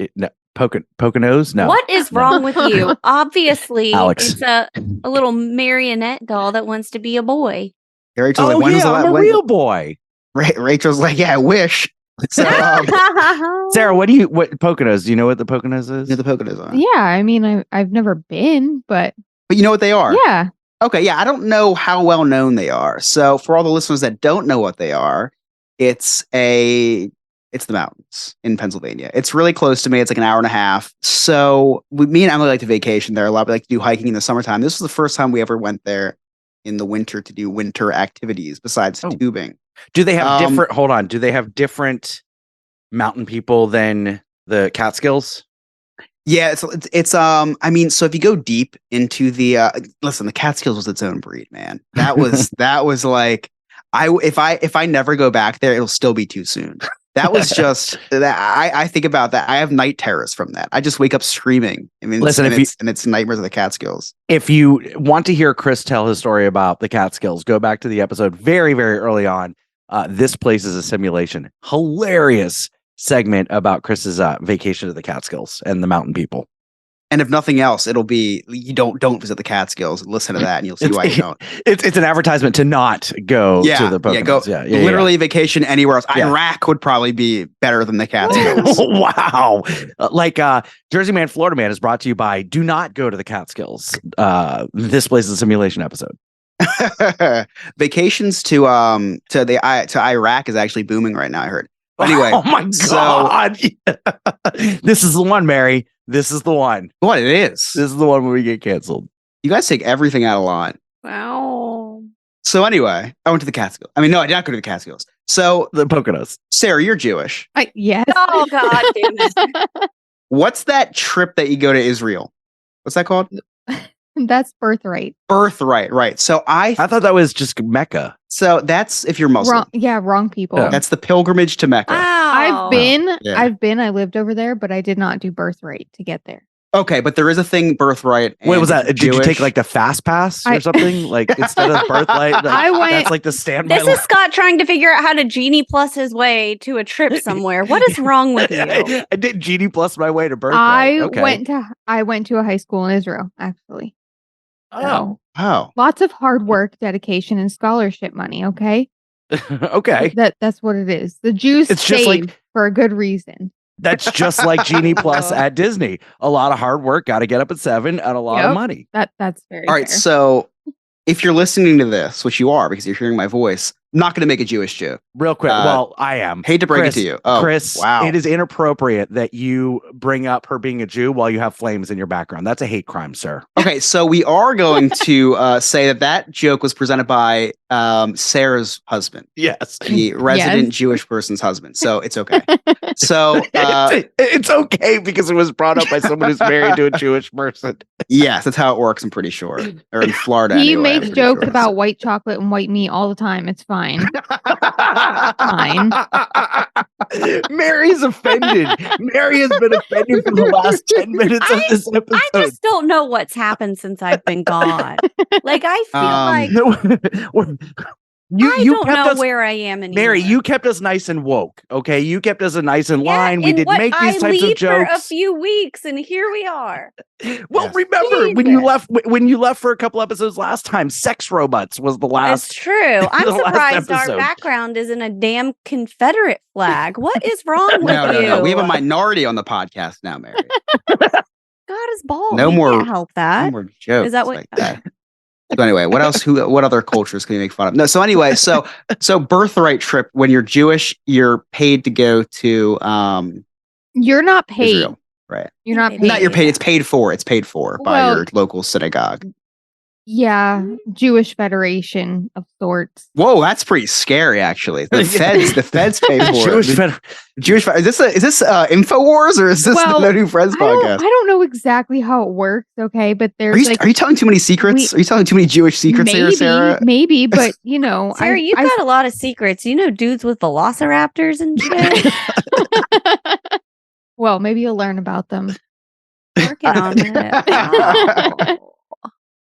Poconos. No. What is wrong with you? Obviously, Alex. it's a little marionette doll that wants to be a boy. Rachel's Oh like, yeah, I'm a real boy. Rachel's like, yeah, I wish. So, Sarah, what Poconos? Do you know what the Poconos is? you know the Poconos are. Yeah, I mean, I've never been, but But you know what they are? yeah. Okay, yeah, I don't know how well known they are. So for all the listeners that don't know what they are, it's the mountains in Pennsylvania. It's really close to me. It's like an hour and a half. So me and Emily like to vacation there a lot. We like to do hiking in the summertime. This was the first time we ever went there in the winter to do winter activities besides tubing. Do they have different? Hold on. Do they have different mountain people than the Catskills? Yeah, it's I mean, so if you go deep into the listen, the Catskills was its own breed, man. That was like if I never go back there, it'll still be too soon. That was just that I think about that. I have night terrors from that. I just wake up screaming. I mean, Listen, it's nightmares of the Catskills. If you want to hear Chris tell his story about the Catskills, go back to the episode very, very early on. This place is a simulation. Hilarious segment about Chris's vacation to the Catskills and the mountain people. And if nothing else, it'll be you don't visit the Catskills. Listen to that, and you'll see why you don't. It's an advertisement to not go to the Poconos. Literally vacation anywhere else. Yeah. Iraq would probably be better than the Catskills. Wow. Jersey Man, Florida Man is brought to you by Do Not Go to the Catskills. This place is a simulation episode. Vacations to Iraq is actually booming right now, I heard. Anyway, oh my God. This is the one, Mary. This is the one. What it is. This is the one where we get canceled. You guys take everything out of line. Wow. So anyway, I went to the Catskills. I mean, no, I did not go to the Catskills. So the Poconos. Sarah, you're Jewish. Yes. Oh God, damn it. What's that trip that you go to Israel? What's that called? That's birthright. Birthright, right. So I thought that was just Mecca. So that's if you're Muslim. Wrong people. Yeah. That's the pilgrimage to Mecca. Wow. I lived over there, but I did not do birthright to get there. Okay, but there is a thing, birthright. Wait, was that? Did you Jewish. take like the fast pass or something? Like instead of birthright, that's like the standby. This is Scott trying to figure out how to Genie Plus his way to a trip somewhere. What is wrong with you? I did Genie Plus my way to birthright. I went to a high school in Israel, actually. Oh. Wow. Lots of hard work, dedication, and scholarship money. Okay. Okay. That's what it is. The Jews It's just saved for a good reason. That's just like Genie Plus at Disney. A lot of hard work, got to get up at 7, and a lot of money. That's very all right. fair. So if you're listening to this, which you are because you're hearing my voice, I'm not going to make a Jewish joke. Real quick. Well, I am. Hate to break it to you. Oh, Chris, wow. It is inappropriate that you bring up her being a Jew while you have flames in your background. That's a hate crime, sir. Okay, so we are going to say that joke was presented by Sarah's husband. Yes. The resident Jewish person's husband. So it's okay. So it's okay because it was brought up by someone who's married to a Jewish person. Yes, that's how it works, I'm pretty sure. Or in Florida. He anyway, makes jokes about white chocolate and white meat all the time. It's fine. Fine. Mary's offended. Mary has been offended for the last 10 minutes of this episode. I just don't know what's happened since I've been gone. Like I feel like I you don't kept know us, where I am anymore. Mary, you kept us nice and woke. Okay, you kept us nice in Yeah, line. We and didn't what, make I these types of leave for a jokes. few weeks, and here we are. Well, Yes. remember when you left for a couple episodes last time, Sex Robots was the last. It's true. I'm the last surprised our episode. background isn't a damn Confederate flag. What is wrong with No, you? no, no. We have a minority on the podcast now, Mary. God is bald. No He more- can't help that. No more jokes Is that what? like that. So anyway, what else? What other cultures can you make fun of? No. So anyway, so birthright trip. When you're Jewish, you're paid to go to You're not paid. Israel, right? You're not paid. Not you're paid. It's paid for. It's paid for by Well- your local synagogue. Yeah, Jewish Federation of sorts. Whoa, that's pretty scary, actually. The feds pay for Jewish it. Fed- Jewish. Is this Infowars or is this Well, the No New Friends I podcast? don't know exactly how it works, okay, but there's Are you telling too many secrets? Are you telling too many Jewish secrets here, Sarah? Maybe, but you know, Sarah, you've got a lot of secrets. You know, dudes with velociraptors and shit. Well, maybe you'll learn about them. Working on it.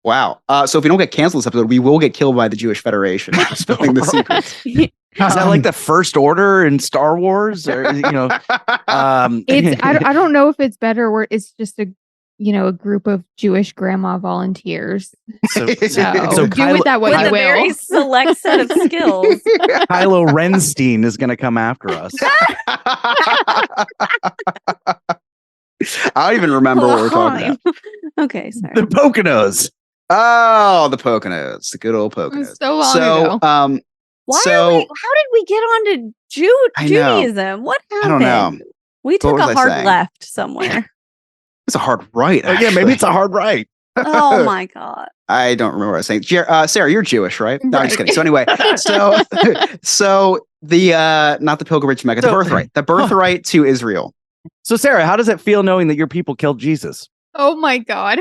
Wow. Wow. So if we don't get canceled this episode, we will get killed by the Jewish Federation for spilling the secrets. Is that like the First Order in Star Wars? Or, It's I don't know if it's better or it's just a group of Jewish grandma volunteers. So do Kylo, with that what With you a will. very select set of skills. Kylo Renstein is going to come after us. I don't even remember what we're talking about. Okay, sorry. The Poconos. Oh, the Poconos. The good old It was Poconos. so long ago. How so did we get onto I know. Judaism? What happened? I don't know. We took was a I hard saying? left somewhere. It's a hard right. Yeah, maybe actually. it's a hard right. Oh my god. I don't remember what I was saying. Sarah, you're Jewish, right? No, I'm just Right. kidding. So anyway, so the not the pilgrimage to Mecca, the birthright. The birthright to Israel. So, Sarah, how does it feel knowing that your people killed Jesus? Oh my god.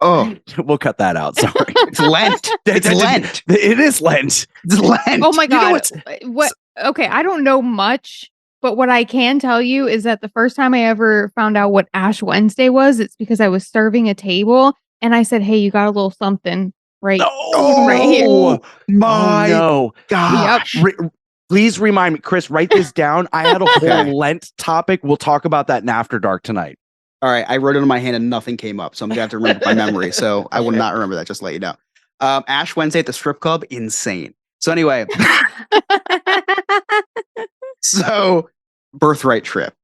Oh, We'll cut that out. Sorry. it's Lent. It's Lent. It is Lent. It's Lent. Oh my You know god. what's- What okay, I don't know much, but what I can tell you is that the first time I ever found out what Ash Wednesday was, it's because I was serving a table and I said, "Hey, you got a little something right right here." Oh, My no. gosh. Please remind me, Chris, write this down. I had a whole Okay. Lent topic. We'll talk about that in After Dark tonight. All right, I wrote it on my hand and nothing came up, so I'm gonna have to remember my memory. So I will not remember that. Just to let you know. Ash Wednesday at the strip club, insane. So anyway, so birthright trip.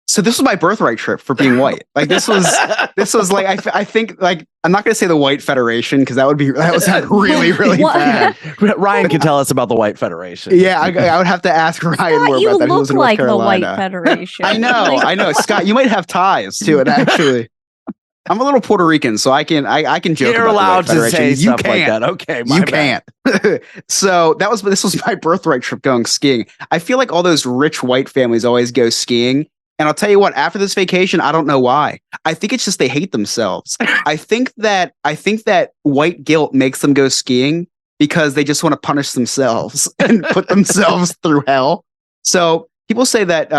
So this was my birthright trip for being white. Like this was like I think like I'm not gonna say the White Federation because that would sound really What? bad. Ryan can tell us about the White Federation. Yeah, I would have to ask Ryan Scott, more you about that. Who look lives in North like the Carolina. White Federation. I know. Scott, you might have ties to it, actually. I'm a little Puerto Rican, so I can joke You're about allowed the White to Federation. say You stuff like can't. that. Okay, my You bad. can't. So this was my birthright trip going skiing. I feel like all those rich white families always go skiing. And I'll tell you what, after this vacation, I don't know why. I think it's just they hate themselves. I think that white guilt makes them go skiing because they just want to punish themselves and put themselves through hell. So people say that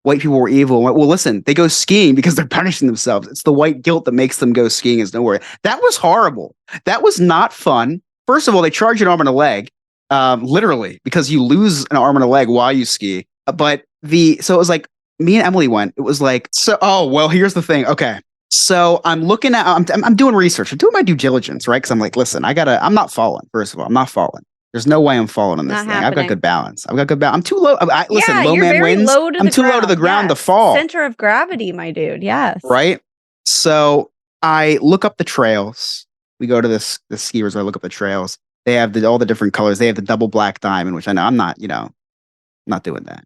white people were evil. Well, listen, they go skiing because they're punishing themselves. It's the white guilt that makes them go skiing is nowhere. That was horrible. That was not fun. First of all, they charge you an arm and a leg, literally, because you lose an arm and a leg while you ski. So it was like me and Emily went. It was like, here's the thing. Okay. So I'm looking at, I'm doing research. I'm doing my due diligence, right? Because I'm like, listen, I'm not falling. First of all, I'm not falling. There's no way I'm falling on this Not thing. I've got happening. good balance. I'm too low. Listen, low you're man very wins. low to I'm the too low to the ground to Yes. fall. Center of gravity, my dude. Yes. Right. So I look up the trails. We go to this ski resort. I look up the trails. They have all the different colors. They have the double black diamond, which I know I'm not doing that.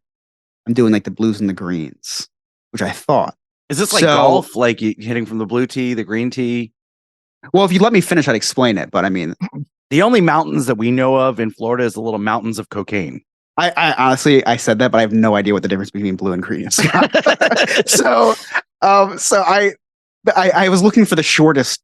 I'm doing like the blues and the greens, which I thought. Is this like golf? Like you hitting from the blue tee, the green tee? Well, if you let me finish, I'd explain it. But I mean, the only mountains that we know of in Florida is the little mountains of cocaine. I honestly, I said that, but I have no idea what the difference between blue and green is. So I was looking for the shortest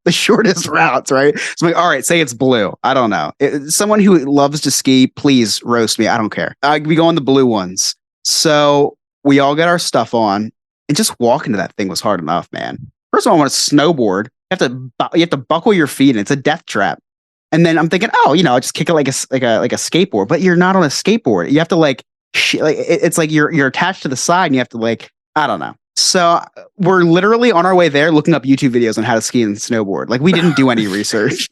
routes, right? So I'm like, all right, say it's blue. I don't know. Someone who loves to ski, please roast me. I don't care. We go on the blue ones. So we all get our stuff on, and just walking to that thing was hard enough, man. First of all, I want to snowboard. You have to buckle your feet, and it's a death trap. And then I'm thinking, oh, I'll just kick it like a skateboard. But you're not on a skateboard. You have to it's like you're attached to the side, and you have to I don't know. So we're literally on our way there looking up YouTube videos on how to ski and snowboard. Like we didn't do any research.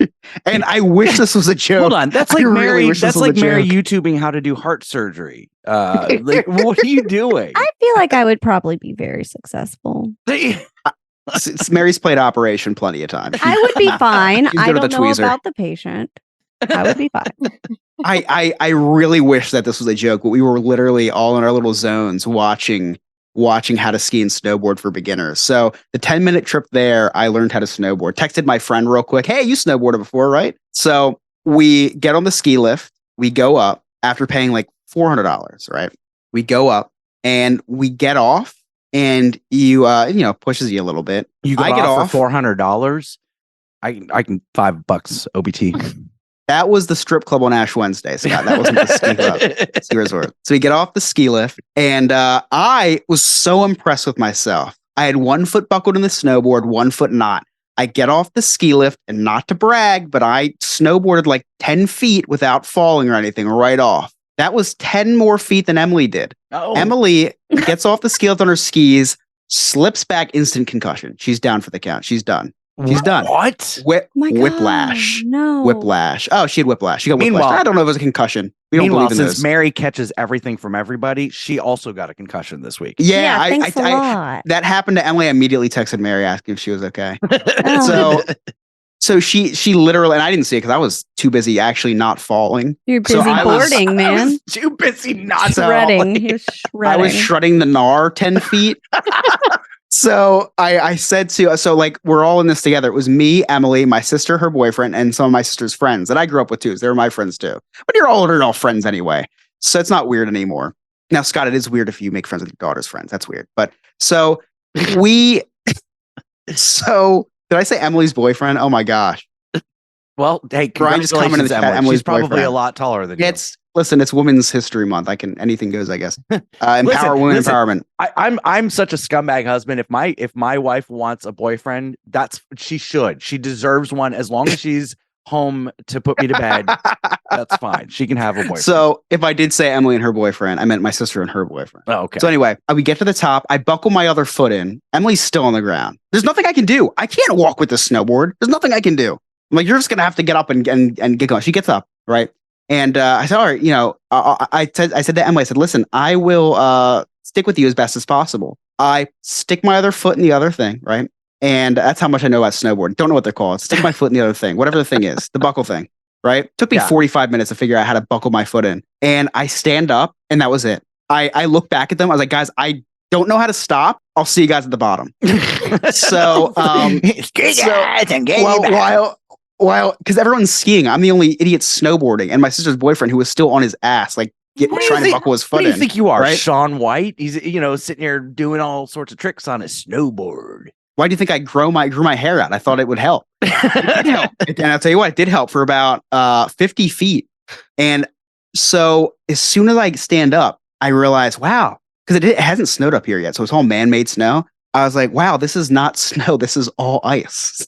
And I wish this was a joke. Hold on, that's like Mary. Wish this That's was a like Mary joke. YouTubing how to do heart surgery. What are you doing? I feel like I would probably be very successful. Mary's played Operation plenty of times. I would be fine. She's I good with don't the know tweezer. about the patient. I would be fine. I really wish that this was a joke, but we were literally all in our little zones watching how to ski and snowboard for beginners. So the 10-minute trip there, I learned how to snowboard. Texted my friend real quick. Hey, you snowboarded before, right? So we get on the ski lift. We go up after paying like $400, right? We go up and we get off, and you pushes you a little bit. You I get off for $400. I can $5 OBT. That was the strip club on Ash Wednesday, Scott. That wasn't the ski club, ski resort. So we get off the ski lift, and I was so impressed with myself. I had one foot buckled in the snowboard, one foot not. I get off the ski lift, and not to brag, but I snowboarded like 10 feet without falling or anything right off. That was 10 more feet than Emily did. Oh. Emily gets off the ski lift on her skis, slips back, instant concussion. She's down for the count. She's done. She's done. What? My God, Whiplash. no. Whiplash. Oh, she had whiplash. She got whiplash. Meanwhile- I don't know if it was a concussion. We don't Meanwhile, believe in since those. Mary catches everything from everybody, she also got a concussion this week. Yeah, thanks a lot. that happened to Emily. I immediately texted Mary asking if she was okay. Oh. So she literally, and I didn't see it because I was too busy actually not falling. You're busy So I was- boarding, man. Too busy not Shredding. He was I shredding. was shredding the gnar 10 feet. So I said we're all in this together. It was me, Emily, my sister, her boyfriend, and some of my sister's friends that I grew up with too. So they were my friends too. But you're all friends anyway. So it's not weird anymore. Now, Scott, it is weird if you make friends with your daughter's friends. That's weird. But so did I say Emily's boyfriend? Oh my gosh. Well, hey, Brian just commented in congratulations, the chat, Emily. Emily's She's probably boyfriend. a lot taller than you. Listen, it's Women's History Month. Anything goes, I guess. Empower women listen. empowerment. I'm such a scumbag husband. If my wife wants a boyfriend, she should. She deserves one as long as she's home to put me to bed. That's fine. She can have a boyfriend. So if I did say Emily and her boyfriend, I meant my sister and her boyfriend. Oh, okay. So anyway, we get to the top. I buckle my other foot in. Emily's still on the ground. There's nothing I can do. I can't walk with the snowboard. There's nothing I can do. I'm like, you're just gonna have to get up and get going. She gets up, right? And I said, all right, I said to Emily, I said, listen, I will stick with you as best as possible. I stick my other foot in the other thing, right? And that's how much I know about snowboard. Don't know what they're called. Stick my foot in the other thing, whatever the thing is, the buckle thing, right? Took me 45 minutes to figure out how to buckle my foot in. And I stand up, and that was it. I look back at them. I was like, guys, I don't know how to stop. I'll see you guys at the bottom. While because everyone's skiing, I'm the only idiot snowboarding, and my sister's boyfriend, who was still on his ass, like trying to buckle his foot What do you in. think you are, right? Shaun White? He's sitting here doing all sorts of tricks on his snowboard. Why do you think I grew my hair out? I thought it would help. It did help. And I'll tell you what, it did help for about 50 feet. And so as soon as I stand up, I realized, wow, because it hasn't snowed up here yet. So it's all man-made snow. I was like, wow, this is not snow. This is all ice.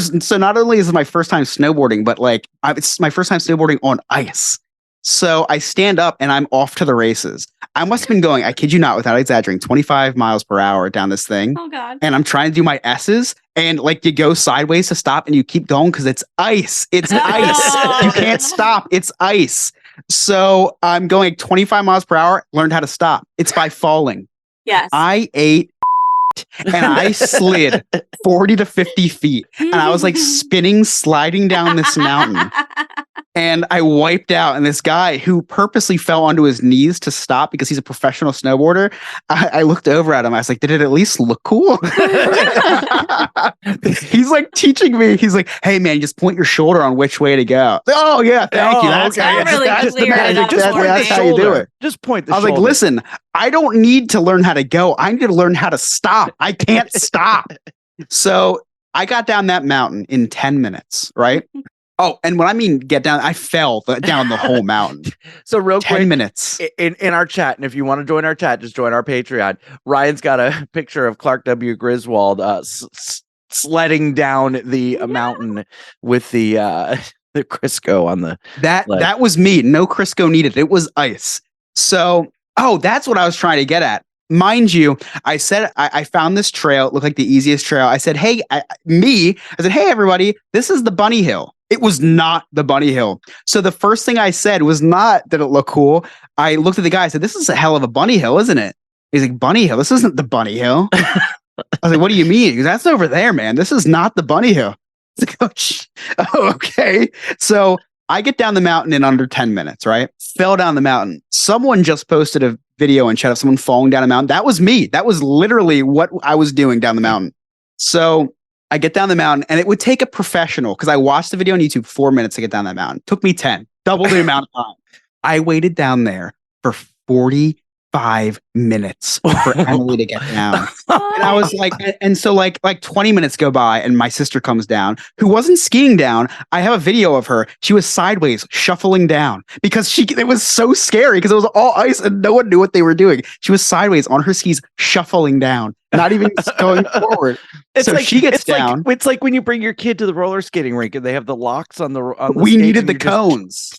So not only is it my first time snowboarding, but it's my first time snowboarding on ice. So I stand up and I'm off to the races. I must have been going, I kid you not, without exaggerating, 25 miles per hour down this thing. Oh God. And I'm trying to do my S's, and you go sideways to stop, and you keep going because it's ice. It's ice. You can't stop. It's ice. So I'm going 25 miles per hour, learned how to stop. It's by falling. Yes. I ate and I slid 40 to 50 feet, and I was spinning, sliding down this mountain. And I wiped out, and this guy who purposely fell onto his knees to stop because he's a professional snowboarder, I looked over at him. I was like, did it at least look cool? He's teaching me. He's like, hey man, just point your shoulder on which way to go. Oh yeah, thank you. That's okay. That's really clear. That's how you do it. Just point the I was shoulder. like, listen, I don't need to learn how to go. I need to learn how to stop. I can't stop. So I got down that mountain in 10 minutes, right? Oh, and when I mean get down, I fell down the whole mountain. So real 10 quick, minutes. in our chat, and if you want to join our chat, just join our Patreon. Ryan's got a picture of Clark W. Griswold sledding down the mountain with the Crisco on the That was me. No Crisco needed. It was ice. So, that's what I was trying to get at. Mind you, I said I found this trail. It looked like the easiest trail. I said, hey, hey, everybody, this is the bunny hill. It was not the bunny hill. So the first thing I said was not that it looked cool. I looked at the guy. I said, this is a hell of a bunny hill, isn't it? He's like, bunny hill? This isn't the bunny hill. I was like, what do you mean? He goes, that's over there, man. This is not the bunny hill. I was like, oh, okay. So I get down the mountain in under 10 minutes, right? Fell down the mountain. Someone just posted a video in chat of someone falling down a mountain. That was me. That was literally what I was doing down the mountain. So I get down the mountain, and it would take a professional, because I watched the video on YouTube 4 minutes to get down that mountain. Took me 10, double the amount of time. I waited down there for 45 minutes for Emily to get down. And I was like, and so like 20 minutes go by, and my sister comes down, who wasn't skiing down. I have a video of her. She was sideways shuffling down because it was so scary because it was all ice and no one knew what they were doing. She was sideways on her skis shuffling down, not even going forward. So she gets down. It's like when you bring your kid to the roller skating rink and they have the locks on the we needed the cones.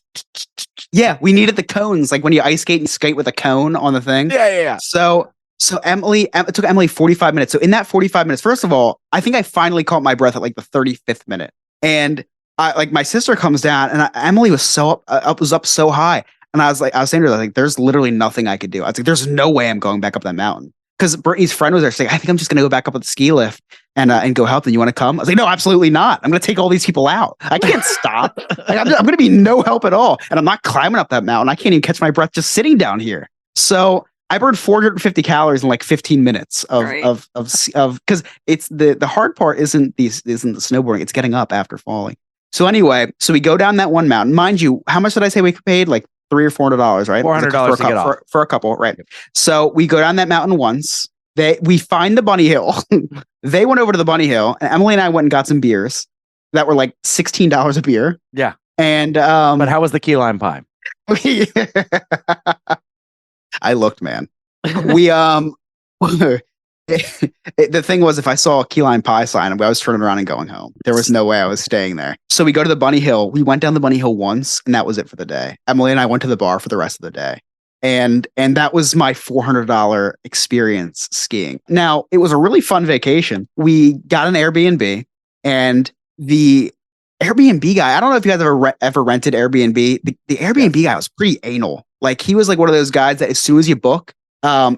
Yeah, we needed the cones, like when you ice skate and skate with a cone on the thing. Yeah. So it took Emily 45 minutes. So in that 45 minutes, first of all, I think I finally caught my breath at like the 35th minute. And my sister comes down, and Emily was up so high. And I was saying to her, like, there's literally nothing I could do. I was like, there's no way I'm going back up that mountain. Because Brittany's friend was there. She's like, I think I'm just going to go back up with the ski lift and go help them. You want to come? I was like, no, absolutely not. I'm going to take all these people out. I can't stop. I'm going to be no help at all. And I'm not climbing up that mountain. I can't even catch my breath just sitting down here. So I burned 450 calories in like 15 minutes of because it's the hard part isn't the snowboarding. It's getting up after falling. So anyway, we go down that one mountain. Mind you, how much did I say we paid? Like $300 or $400, right? $400 to get off for a couple, right? So we go down that mountain once. We find the bunny hill. They went over to the bunny hill, and Emily and I went and got some beers that were like $16 a beer. Yeah. And but how was the key lime pie? I looked, man. We the thing was, if I saw a key lime pie sign, I was turning around and going home. There was no way I was staying there. So we go to the bunny hill. We went down the bunny hill once, and that was it for the day. Emily and I went to the bar for the rest of the day. And that was my $400 experience skiing. Now, it was a really fun vacation. We got an Airbnb, and the Airbnb guy, I don't know if you guys ever rented Airbnb. The Airbnb guy was pretty anal. Like, he was like one of those guys that as soon as you book,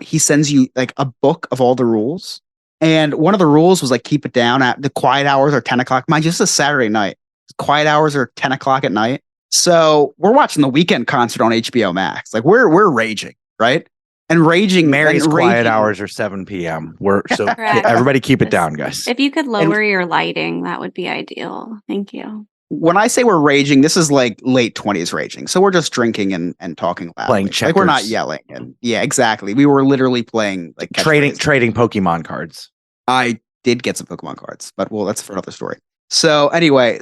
he sends you like a book of all the rules. And one of the rules was like, keep it down at the quiet hours are 10 o'clock. Mind you, this is a Saturday night. Quiet hours are 10 o'clock at night. So we're watching the Weekend concert on HBO Max. Like we're raging, right? And raging. Mary's quiet hours are 7 p.m. Everybody keep it down, guys. If you could lower your lighting, that would be ideal. Thank you. When I say we're raging, this is like late 20s raging. So we're just drinking and talking loudly. Playing checkers. Like we're not yelling. And yeah, exactly. We were literally playing like trading Pokemon cards. I did get some Pokemon cards, but well, that's for another story. So anyway,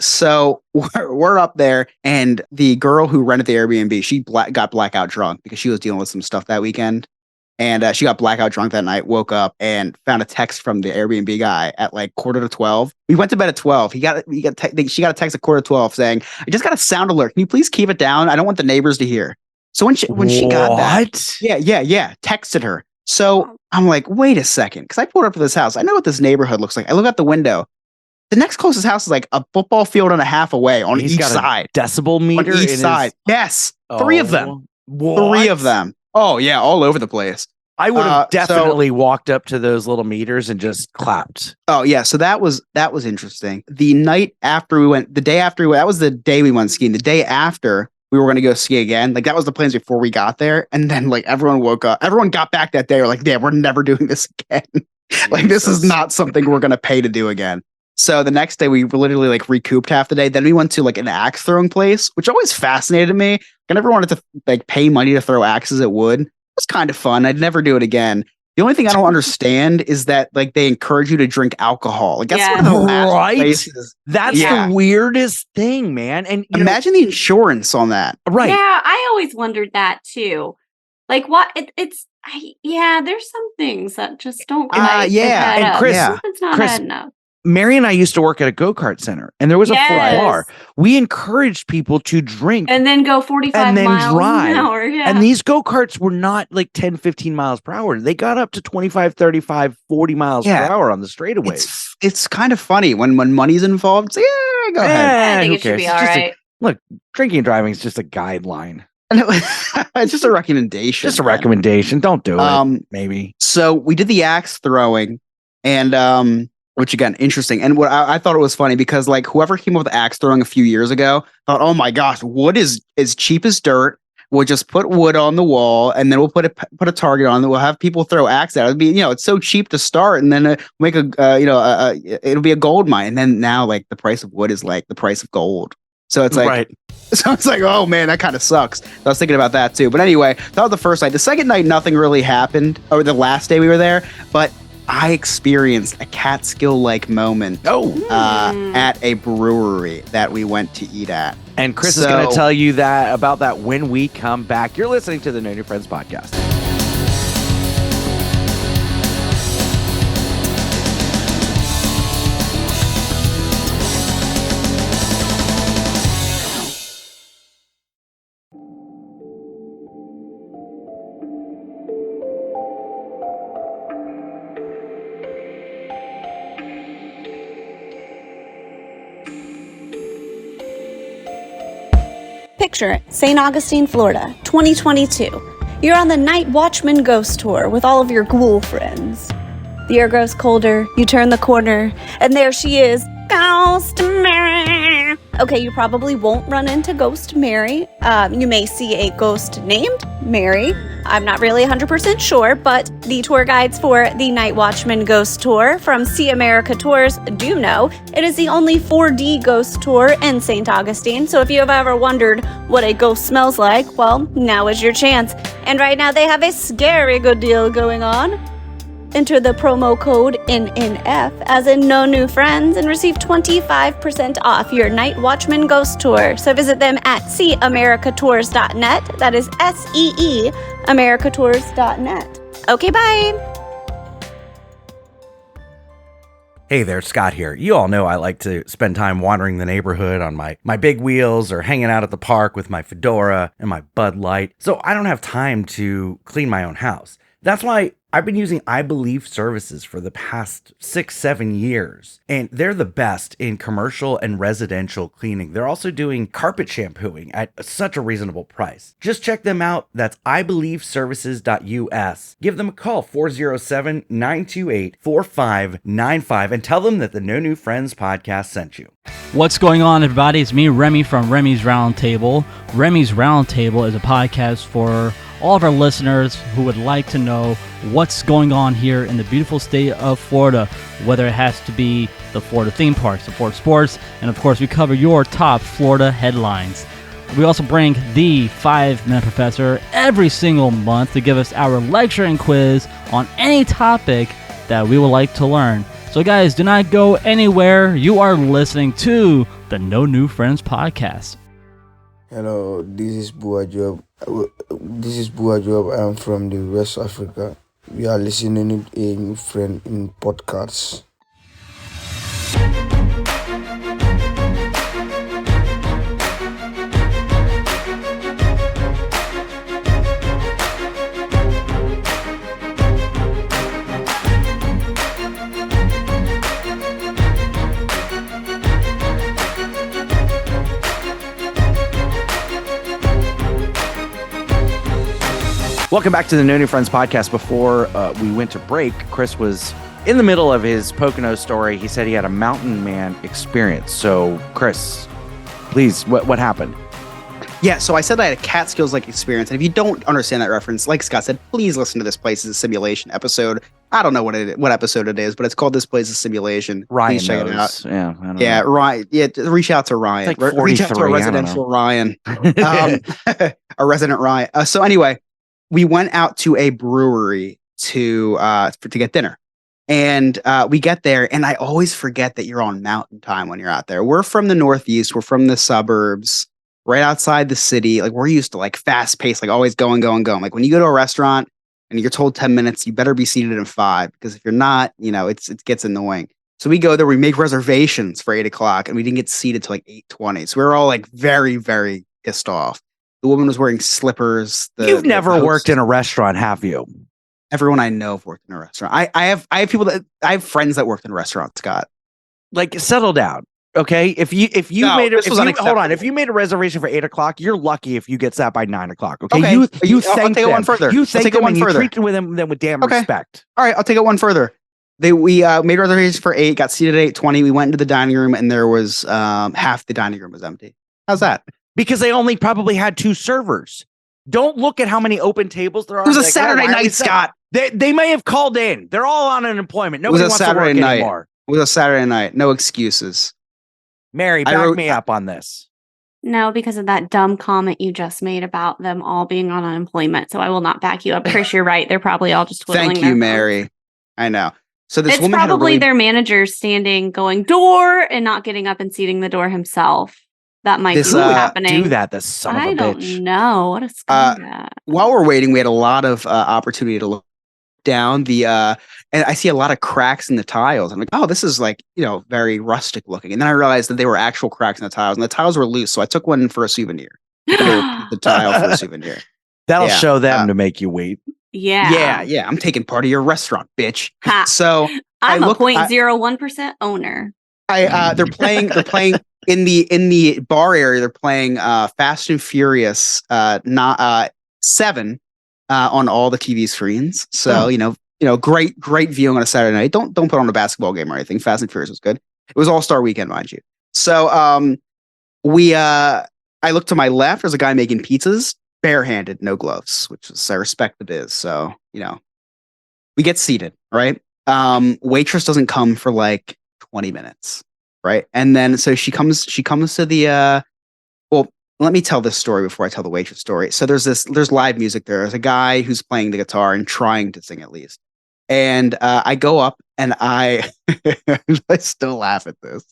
we're up there, and the girl who rented the Airbnb, she got blackout drunk because she was dealing with some stuff that weekend. And she got blackout drunk that night, woke up and found a text from the Airbnb guy at like 11:45. We went to bed at 12. She got a text at 11:45 saying, I just got a sound alert. Can you please keep it down? I don't want the neighbors to hear. So when she got that, texted her. So I'm like, wait a second. Cause I pulled up to this house. I know what this neighborhood looks like. I look out the window. The next closest house is like a football field and a half away on each side. Decibel meter on each side. Yes. 3 of them. What? 3 of them. Oh yeah, all over the place. I would have definitely walked up to those little meters and just clapped. Oh yeah, so that was interesting. The night after we went, that was the day we went skiing. The day after we were going to go ski again. Like that was the plans before we got there, and then like everyone woke up. Everyone got back that day. We're like, yeah, we're never doing this again. Like this is not something we're going to pay to do again. So the next day we literally like recouped half the day. Then we went to like an axe throwing place, which always fascinated me. I never wanted to like pay money to throw axes at wood. It was kind of fun. I'd never do it again. The only thing I don't understand is that like they encourage you to drink alcohol. Like that's one of the last places. That's the weirdest thing, man. And imagine the insurance on that. Right. Yeah, I always wondered that too. Like what there's some things that just don't quite and Chris, it's not Chris, bad enough. Mary and I used to work at a go-kart center, and there was a full bar. We encouraged people to drink and then go 45 and then miles drive. an hour. Yeah. And these go-karts were not like 10, 15 miles per hour. They got up to 25, 35, 40 miles per hour on the straightaways. It's kind of funny when money's involved. It's like, yeah, go ahead. I think it should be all right. Look, drinking and driving is just a guideline. It's just a recommendation. Just a recommendation. Don't do it. Maybe. So we did the axe throwing, and which again, interesting. And what I thought it was funny because like whoever came up with axe throwing a few years ago thought, oh my gosh, wood is cheap as dirt. We'll just put wood on the wall, and then we'll put a target on it. We'll have people throw axe at it. It'll be, it's so cheap to start, and then make it'll be a gold mine. And then now, like the price of wood is like the price of gold. So it's like, so it's like, oh man, that kind of sucks. I was thinking about that too. But anyway, that was the first night. The second night, nothing really happened, or the last day we were there, but I experienced a Catskill-like moment at a brewery that we went to eat at. And Chris is going to tell you about that when we come back. You're listening to the No New Friends podcast. Picture it, St. Augustine, Florida, 2022. You're on the Night Watchman Ghost Tour with all of your ghoul friends. The air grows colder, you turn the corner, and there she is, Ghost Mary. Okay, you probably won't run into Ghost Mary. You may see a ghost named Mary. I'm not really 100% sure, but the tour guides for the Night Watchman Ghost Tour from See America Tours do know it is the only 4D ghost tour in St. Augustine. So if you have ever wondered what a ghost smells like, well, now is your chance. And right now they have a scary good deal going on. Enter the promo code NNF as in No New Friends and receive 25% off your Night Watchman Ghost Tour. So visit them at seeamericatours.net. That is SEE americatours.net. Okay, bye. Hey there, Scott here. You all know I like to spend time wandering the neighborhood on my big wheels or hanging out at the park with my fedora and my Bud Light. So I don't have time to clean my own house. That's why I've been using I Believe services for the past 6-7 years, and they're the best in commercial and residential cleaning. They're also doing carpet shampooing at such a reasonable price. Just check them out. That's ibelieveservices.us. Give them a call, 407-928-4595, and tell them that the No New Friends podcast sent you. What's going on, everybody? It's me, Remy, from Remy's Roundtable. Remy's Roundtable is a podcast for all of our listeners who would like to know what's going on here in the beautiful state of Florida, whether it has to be the Florida theme parks, the Florida sports, and of course we cover your top Florida headlines. We also bring the 5-Minute Professor every single month to give us our lecture and quiz on any topic that we would like to learn. So guys, do not go anywhere. You are listening to the No New Friends podcast. Hello, this is Buajob. I'm from the West Africa. We are listening to a new friend in podcasts. Welcome back to the No New Friends podcast. Before we went to break, Chris was in the middle of his Pocono story. He said he had a mountain man experience. So, Chris, please, what happened? Yeah, so I said I had a Catskills-like experience, and if you don't understand that reference, like Scott said, please listen to This Place is a Simulation episode. I don't know what episode it is, but it's called This Place is a Simulation. Ryan please check knows. it out. Yeah, Ryan. Yeah, reach out to Ryan. It's like 43, reach out to a residential Ryan. A resident Ryan. So anyway, we went out to a brewery to get dinner. And we get there, and I always forget that you're on mountain time when you're out there. We're from the Northeast. We're from the suburbs, right outside the city. Like, we're used to like fast pace, like always going. Like when you go to a restaurant and you're told 10 minutes, you better be seated in 5, because if you're not, it gets annoying. So we go there, we make reservations for 8 o'clock, and we didn't get seated till like 8:20. So we were all like very, very pissed off. The woman was wearing slippers. You've never worked in a restaurant, have you? Everyone I know have worked in a restaurant. I have friends that worked in restaurants, Scott. Like, settle down. Okay. If you made a reservation for 8 o'clock, you're lucky if you get sat by 9 o'clock. Okay. Okay. You I'll thank take it them. one further. You I'll thank take it them one and you further. treat them with damn respect. All right. I'll take it one further. We made reservations for 8, got seated at 8:20. We went into the dining room and there was half the dining room was empty. How's that? Because they only probably had 2 servers. Don't look at how many open tables there are. It was a Saturday night, Scott. They may have called in. They're all on unemployment. Nobody wants to work anymore. It was a Saturday night. No excuses. Mary, back me up on this. No, because of that dumb comment you just made about them all being on unemployment. So I will not back you up. Chris, you're right. They're probably all just twiddling Thank their you, thumbs. Mary. I know. So this It's woman probably had a their manager standing, going door, and not getting up and seating the door himself. That might be what's happening. Do that, the son of a I don't bitch. know. What a scumbag. While we're waiting, we had a lot of opportunity to look down and I see a lot of cracks in the tiles. I'm like, oh, this is like, very rustic looking. And then I realized that they were actual cracks in the tiles, and the tiles were loose. So I took one for a souvenir. The tile for a souvenir. That'll show them to make you wait. Yeah. Yeah. I'm taking part of your restaurant, bitch. Ha. So I'm a 0.01% owner. They're playing in the bar area. They're playing Fast and Furious 7 on all the TV screens. So great viewing on a Saturday night. Don't put on a basketball game or anything. Fast and Furious was good. It was All-Star Weekend, mind you. So I look to my left. There's a guy making pizzas, barehanded, no gloves, which is I respect the biz. So we get seated, right? Waitress doesn't come for like 20 minutes, right? And then so she comes to the let me tell this story before I tell the waitress story. So there's live music there. There's a guy who's playing the guitar and trying to sing at least. And I go up and I still laugh at this.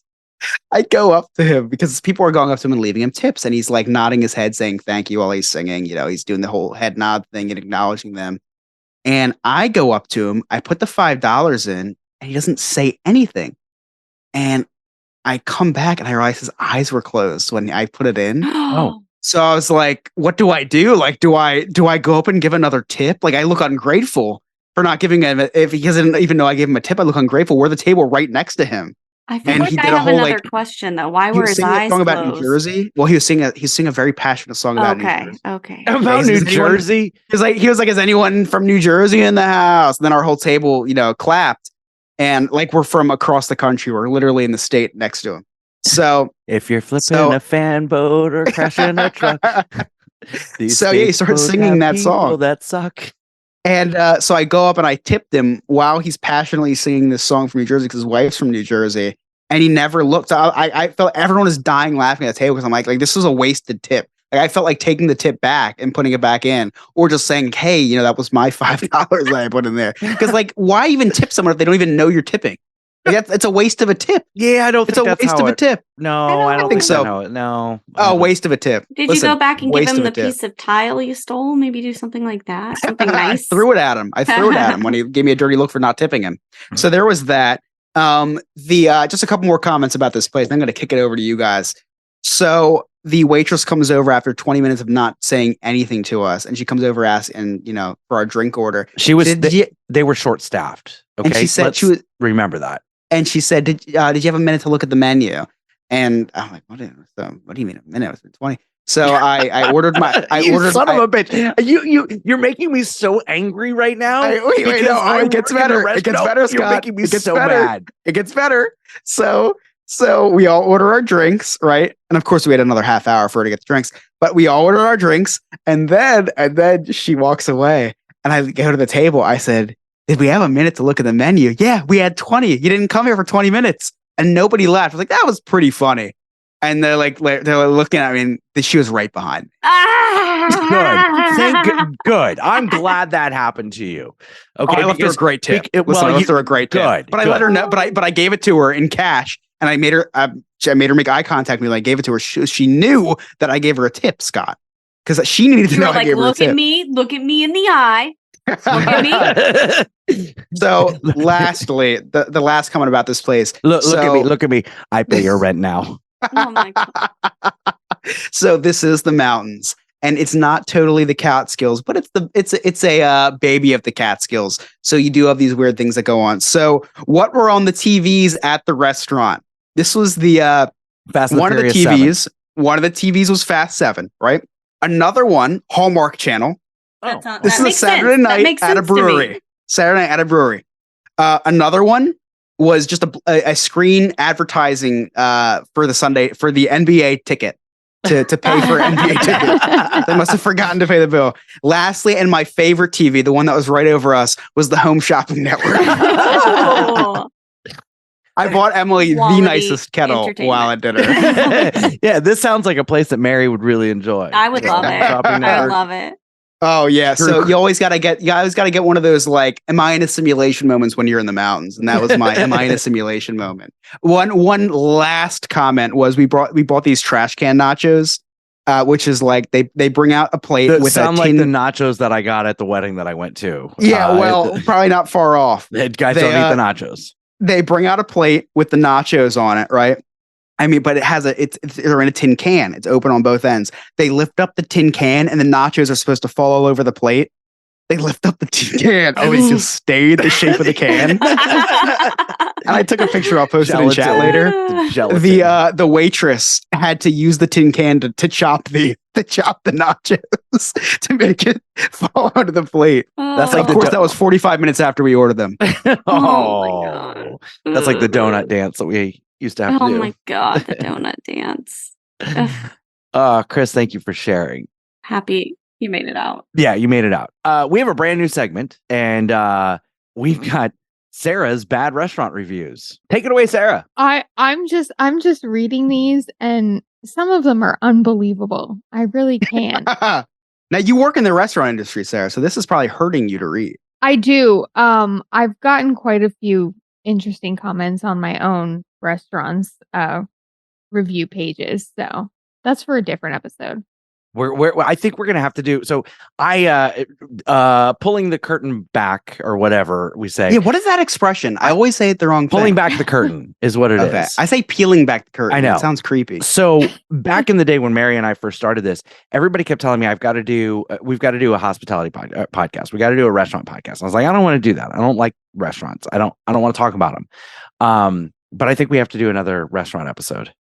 I go up to him because people are going up to him and leaving him tips. And he's like nodding his head saying thank you while he's singing. He's doing the whole head nod thing and acknowledging them. And I go up to him. I put the $5 in and he doesn't say anything. And I come back and I realize his eyes were closed when I put it in. Oh. So I was like, what do I do? Like, do I go up and give another tip? Like, I look ungrateful for not giving him if he doesn't even know I gave him a tip. I look ungrateful. We're the table right next to him. I feel like I have another question though. Why were his eyes song closed? about New Jersey? Well, he's singing a very passionate song about New Jersey. Okay. About New Jersey? He was like, is anyone from New Jersey in the house? And then our whole table, clapped. And like we're from across the country. We're literally in the state next to him. So if you're flipping a fan boat or crashing a truck. He started singing that song. That suck. And so I go up and I tipped him while he's passionately singing this song from New Jersey because his wife's from New Jersey. And he never looked. I felt everyone was dying laughing at the table because I'm like this was a wasted tip. Like I felt like taking the tip back and putting it back in, or just saying, hey, that was my $5 that I put in there. Because why even tip someone if they don't even know you're tipping? It's a waste of a tip. Yeah, I don't think it's a waste of a tip. No, I don't think so. No. Oh, waste of a tip. Did you go back and give him the piece of tile you stole? Maybe do something like that. Something nice. I threw it at him when he gave me a dirty look for not tipping him. So there was that. Just a couple more comments about this place. I'm going to kick it over to you guys. So the waitress comes over after 20 minutes of not saying anything to us, and she comes over asking, for our drink order. They were short staffed. Okay, and she said remember that. And she said, "Did you have a minute to look at the menu?" And I'm like, "What do you mean a minute? It's been 20." So I ordered my. Son of a bitch! You're making me so angry right now. It gets better. It gets better, Scott. You're making me so mad. It gets better. So we all order our drinks, right? And of course, we had another half hour for her to get the drinks. But we all ordered our drinks, and then she walks away, and I go to the table. I said, did we have a minute to look at the menu? Yeah, we had 20. You didn't come here for 20 minutes. And nobody laughed. I was like, that was pretty funny. And they're looking at me, and she was right behind me. Good. I'm glad that happened to you. Okay. I left her a great tip. I left her a great tip. But I let her know, but I gave it to her in cash. And I made her make eye contact with me. I gave it to her. She knew that I gave her a tip, Scott. Because she needed to know I gave her a tip. Look at me in the eye. Forgive me? So, lastly, the last comment about this place. Look at me. Look at me. I pay your rent now. Oh my God. So this is the mountains, and it's not totally the Catskills, but it's a baby of the Catskills. So you do have these weird things that go on. So what were on the TVs at the restaurant? This was the Fast and one of the Furious TVs. 7. One of the TVs was Fast 7, right? Another one, Hallmark Channel. That's not, This that is a makes sense. Saturday That night makes at a sense to me. brewery. Saturday night at a brewery. Another one was just a screen advertising for the NBA ticket to pay for an NBA ticket. They must have forgotten to pay the bill. Lastly, and my favorite TV, the one that was right over us, was the Home Shopping Network. Oh. I bought Emily the Quality nicest kettle while at dinner. Yeah, this sounds like a place that Mary would really enjoy. I would love it. Shopping I network. would love it. Oh yeah, so you always gotta get one of those like, am I in a simulation moments when you're in the mountains, and that was my am I in a simulation moment. One last comment was we bought these trash can nachos, which is like they bring out a plate That with a tin. sound like the nachos that I got at the wedding that I went to. Yeah, well, probably not far off. Guys don't eat the nachos. They bring out a plate with the nachos on it, right? I mean, but it has they're in a tin can. It's open on both ends. They lift up the tin can, and the nachos are supposed to fall all over the plate. They lift up the tin can. Oh, it just stayed the shape of the can. And I took a picture. I'll post it in chat later. The waitress had to use the tin can to chop the nachos to make it fall onto the plate. That's like of course, that was 45 minutes after we ordered them. Oh my God. That's like the donut dance that we used to have to do. Oh my God, the donut dance. Chris, thank you for sharing. Happy you made it out. Yeah, you made it out. We have a brand new segment, and we've got Sarah's bad restaurant reviews. Take it away, Sarah. I'm just reading these, and some of them are unbelievable. I really can't. Now you work in the restaurant industry, Sarah, so this is probably hurting you to read. I do. I've gotten quite a few interesting comments on my own restaurants review pages, so that's for a different episode. I think we're gonna have to do so. I pulling the curtain back, or whatever we say. Yeah, what is that expression? I always say it the wrong thing. Pulling back the curtain is what it is. I say peeling back the curtain. I know. It sounds creepy. So back in the day when Mary and I first started this, everybody kept telling me we've got to do a hospitality podcast. We got to do a restaurant podcast. I was like, I don't want to do that. I don't like restaurants. I don't want to talk about them. But I think we have to do another restaurant episode.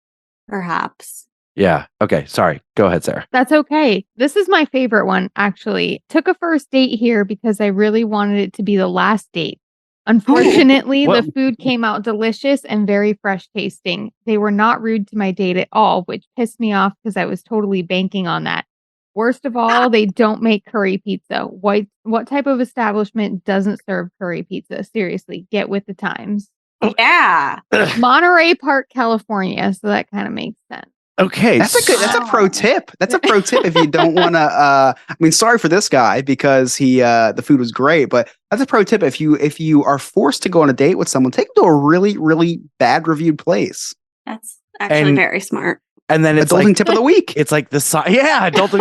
Perhaps. Yeah. Okay. Sorry. Go ahead, Sarah. That's okay. This is my favorite one, actually. Took a first date here because I really wanted it to be the last date. Unfortunately, the food came out delicious and very fresh tasting. They were not rude to my date at all, which pissed me off because I was totally banking on that. Worst of all, they don't make curry pizza. What type of establishment doesn't serve curry pizza? Seriously, get with the times. Yeah. Monterey Park, California. So that kind of makes sense. Okay, that's a pro tip. That's a pro tip if you don't want to. I mean, sorry for this guy because the food was great, but that's a pro tip if you are forced to go on a date with someone, take them to a really, really bad reviewed place. That's actually very smart. And then it's adulting tip of the week. It's like adulting.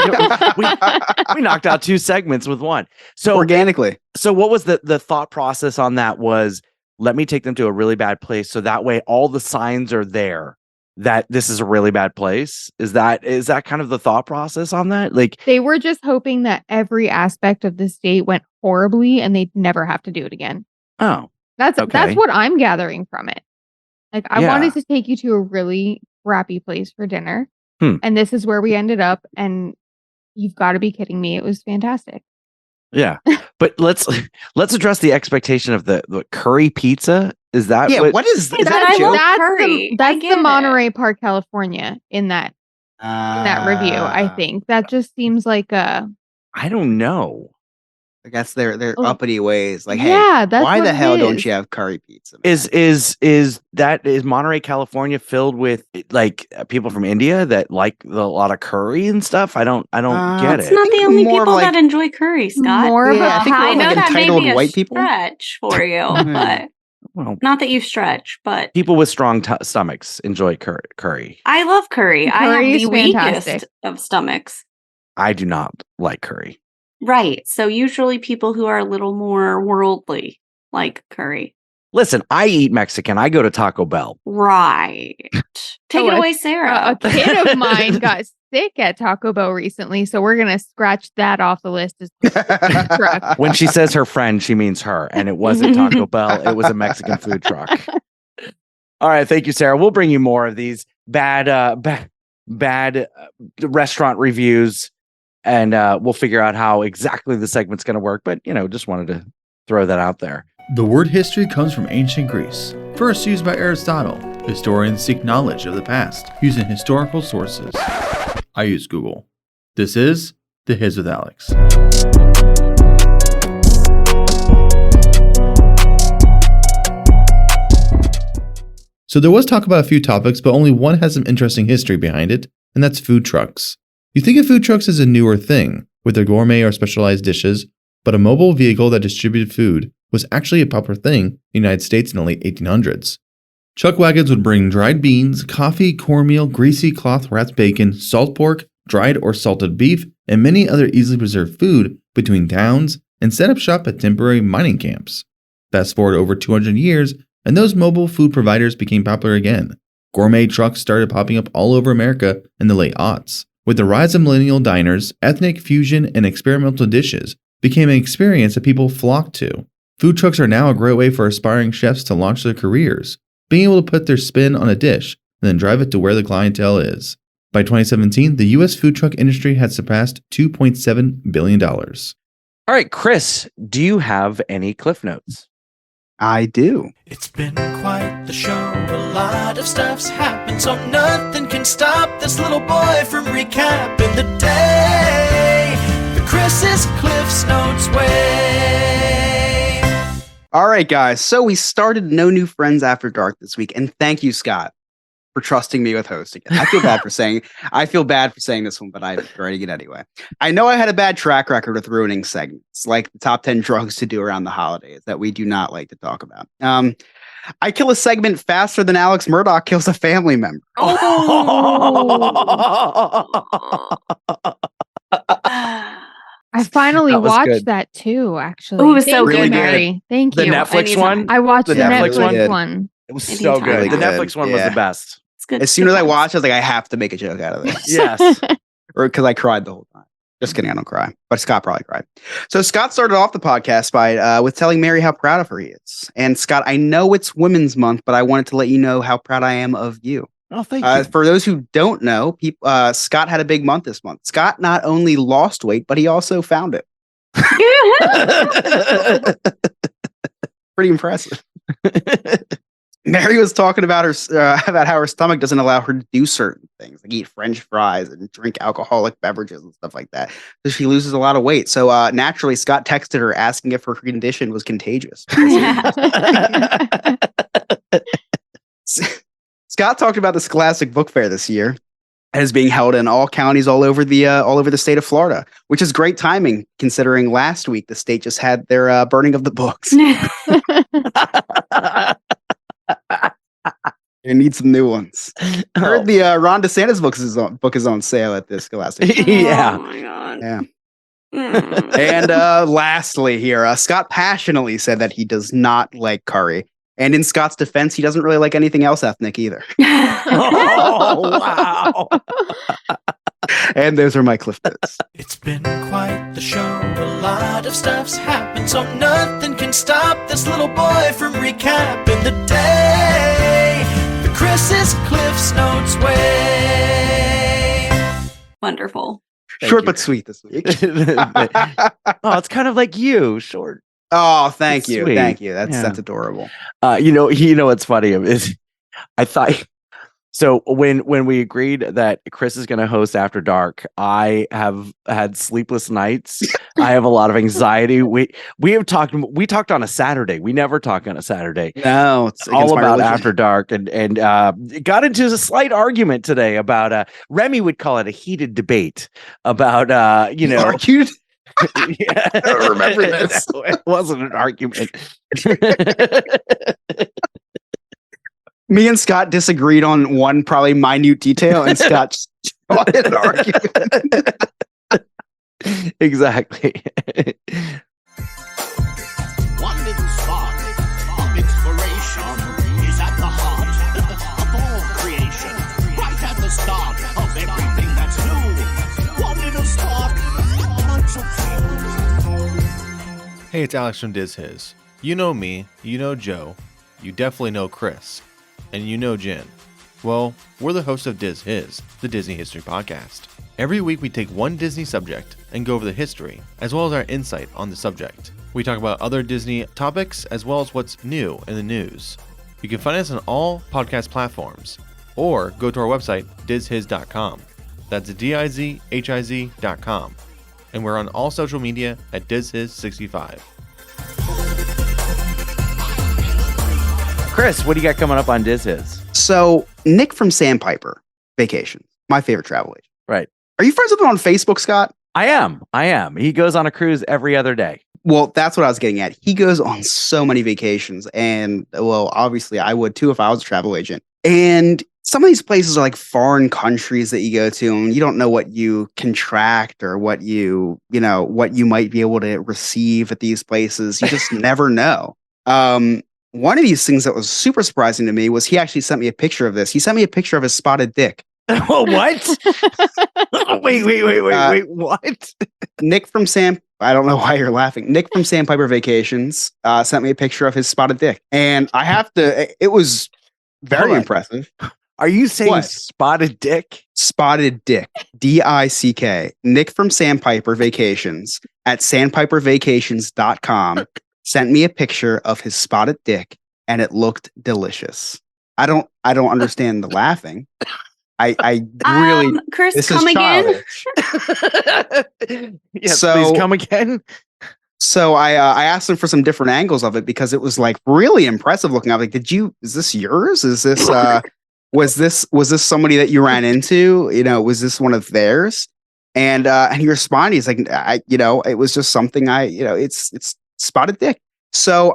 we knocked out 2 segments with one. So organically. So what was the thought process on that? Was let me take them to a really bad place so that way all the signs are there that this is a really bad place. Is that kind of the thought process on that? Like they were just hoping that every aspect of this date went horribly and they'd never have to do it again. Oh, that's what I'm gathering from it. Like I wanted to take you to a really crappy place for dinner, and this is where we ended up. And you've got to be kidding me! It was fantastic. Yeah, but let's address the expectation of the curry pizza. Is that what is that? A joke? That's the Monterey Park, California in that review. I think that just seems like a. I don't know. I guess they're uppity ways. Like, hey, that's why the hell is. don't you have curry pizza? Man? Is Monterey, California filled with like people from India that like a lot of curry and stuff? I don't get it. It's not the only people that enjoy curry, Scott. I know that may be a stretch for you, but not that you stretch, but people with strong stomachs enjoy curry. I love curry. I have the fantastic. weakest of stomachs. I do not like curry. Right. So usually people who are a little more worldly like curry. Listen, I eat Mexican. I go to Taco Bell. Right. Take it away, Sarah. A kid of mine got sick at Taco Bell recently, so we're gonna scratch that off the list. As truck. When she says her friend, she means her, and it wasn't Taco Bell. It was a Mexican food truck. All right, thank you, Sarah. We'll bring you more of these bad restaurant reviews, and we'll figure out how exactly the segment's going to work. But just wanted to throw that out there. The word history comes from ancient Greece, first used by Aristotle. Historians seek knowledge of the past using historical sources. I use Google. This is The Hiz with Alex. So there was talk about a few topics, but only one has some interesting history behind it, and that's food trucks. You think of food trucks as a newer thing, with their gourmet or specialized dishes, but a mobile vehicle that distributed food was actually a popular thing in the United States in the late 1800s. Chuck wagons would bring dried beans, coffee, cornmeal, greasy cloth-wrapped bacon, salt pork, dried or salted beef, and many other easily preserved food between towns and set up shop at temporary mining camps. Fast forward over 200 years, and those mobile food providers became popular again. Gourmet trucks started popping up all over America in the late aughts. With the rise of millennial diners, ethnic fusion and experimental dishes became an experience that people flocked to. Food trucks are now a great way for aspiring chefs to launch their careers, being able to put their spin on a dish and then drive it to where the clientele is. By 2017, the U.S. food truck industry had surpassed $2.7 billion. All right, Chris, do you have any Cliff Notes? I do. It's been quite the show. A lot of stuff's happened, so nothing can stop this little boy from recapping the day the Chris's Cliff's Notes way. All right, guys. So we started No New Friends After Dark this week, and thank you, Scott, for trusting me with hosting it. I feel bad for saying this one, but I'm writing it anyway. I know I had a bad track record with ruining segments, like the top 10 drugs to do around the holidays that we do not like to talk about. I kill a segment faster than Alex Murdoch kills a family member. I finally watched good. that too, actually. It was Thank so you, good. Mary. Thank The you. Netflix one? I watched the Netflix one. one. It was so good. Really The good. Netflix one was Yeah. the best. It's good. As soon as I watched, I was like, I have to make a joke out of this. Yes. Or because I cried the whole time. Just kidding, I don't cry. But Scott probably cried. So Scott started off the podcast by with telling Mary how proud of her he is. And Scott, I know it's Women's Month, but I wanted to let you know how proud I am of you. Oh, thank you. For those who don't know, Scott had a big month this month. Scott not only lost weight, but he also found it. Pretty impressive. Mary was talking about about how her stomach doesn't allow her to do certain things, like eat French fries and drink alcoholic beverages and stuff like that. So she loses a lot of weight. So naturally, Scott texted her asking if her condition was contagious. Scott talked about the Scholastic Book Fair this year as being held in all counties all over the state of Florida, which is great timing considering last week the state just had their burning of the books. They need some new ones. I heard the Ron DeSantis book is on sale at this Scholastic. Yeah. Oh my god. Yeah. And lastly here, Scott passionately said that he does not like curry. And in Scott's defense, he doesn't really like anything else ethnic either. Oh, wow. And those are my Cliff Notes. It's been quite the show. A lot of stuff's happened, so nothing can stop this little boy from recapping the day the Chris's Cliff's Notes way. Wonderful. Short but sweet this week. Oh, it's kind of like you, short. Oh, thank you. Sweet. Thank you. That's Yeah. that's adorable. You know what's funny is I thought so when we agreed that Chris is going to host After Dark, I have had sleepless nights. I have a lot of anxiety. We talked on a Saturday. We never talk on a Saturday. No, it's all against my about religion. After Dark and got into a slight argument today about Remy would call it a heated debate about Argued? Yeah. I don't remember this. No, it wasn't an argument. Me and Scott disagreed on one probably minute detail, and Scott just wanted an argument. Exactly. One little spark of inspiration is at the heart of all creation, right at the start of everything that's new. One little spark, much of Hey, it's Alex from Diz His. You know me, you know Joe, you definitely know Chris, and you know Jen. Well, we're the hosts of Diz His, the Disney History Podcast. Every week we take one Disney subject and go over the history, as well as our insight on the subject. We talk about other Disney topics, as well as what's new in the news. You can find us on all podcast platforms, or go to our website, dizhiz.com. That's DIZHIZ.com. And we're on all social media at DizHiz65. Chris, what do you got coming up on Diz His? So Nick from Sandpiper Vacation, my favorite travel agent. Right. Are you friends with him on Facebook, Scott? I am. He goes on a cruise every other day. Well, that's what I was getting at. He goes on so many vacations, and well, obviously I would too if I was a travel agent. And some of these places are like foreign countries that you go to, and you don't know what you contract or what you might be able to receive at these places. You just never know. One of these things that was super surprising to me was he actually sent me a picture of this. He sent me a picture of his spotted dick. Oh, what? Wait, what? Nick from I don't know why you're laughing. Nick from Sandpiper Vacations sent me a picture of his spotted dick. And I have to, it was very impressive. Are you saying What? spotted dick? Spotted dick. DICK. Nick from Sandpiper Vacations at sandpipervacations.com sent me a picture of his spotted dick, and it looked delicious. I don't understand the laughing. I really, Chris, this come is again. Yes, So- please come again. So I asked him for some different angles of it because it was like really impressive looking. I was like, is this yours? Is this, was this somebody that you ran into? Was this one of theirs? And he responded, he's like, it was just something it's spotted dick. So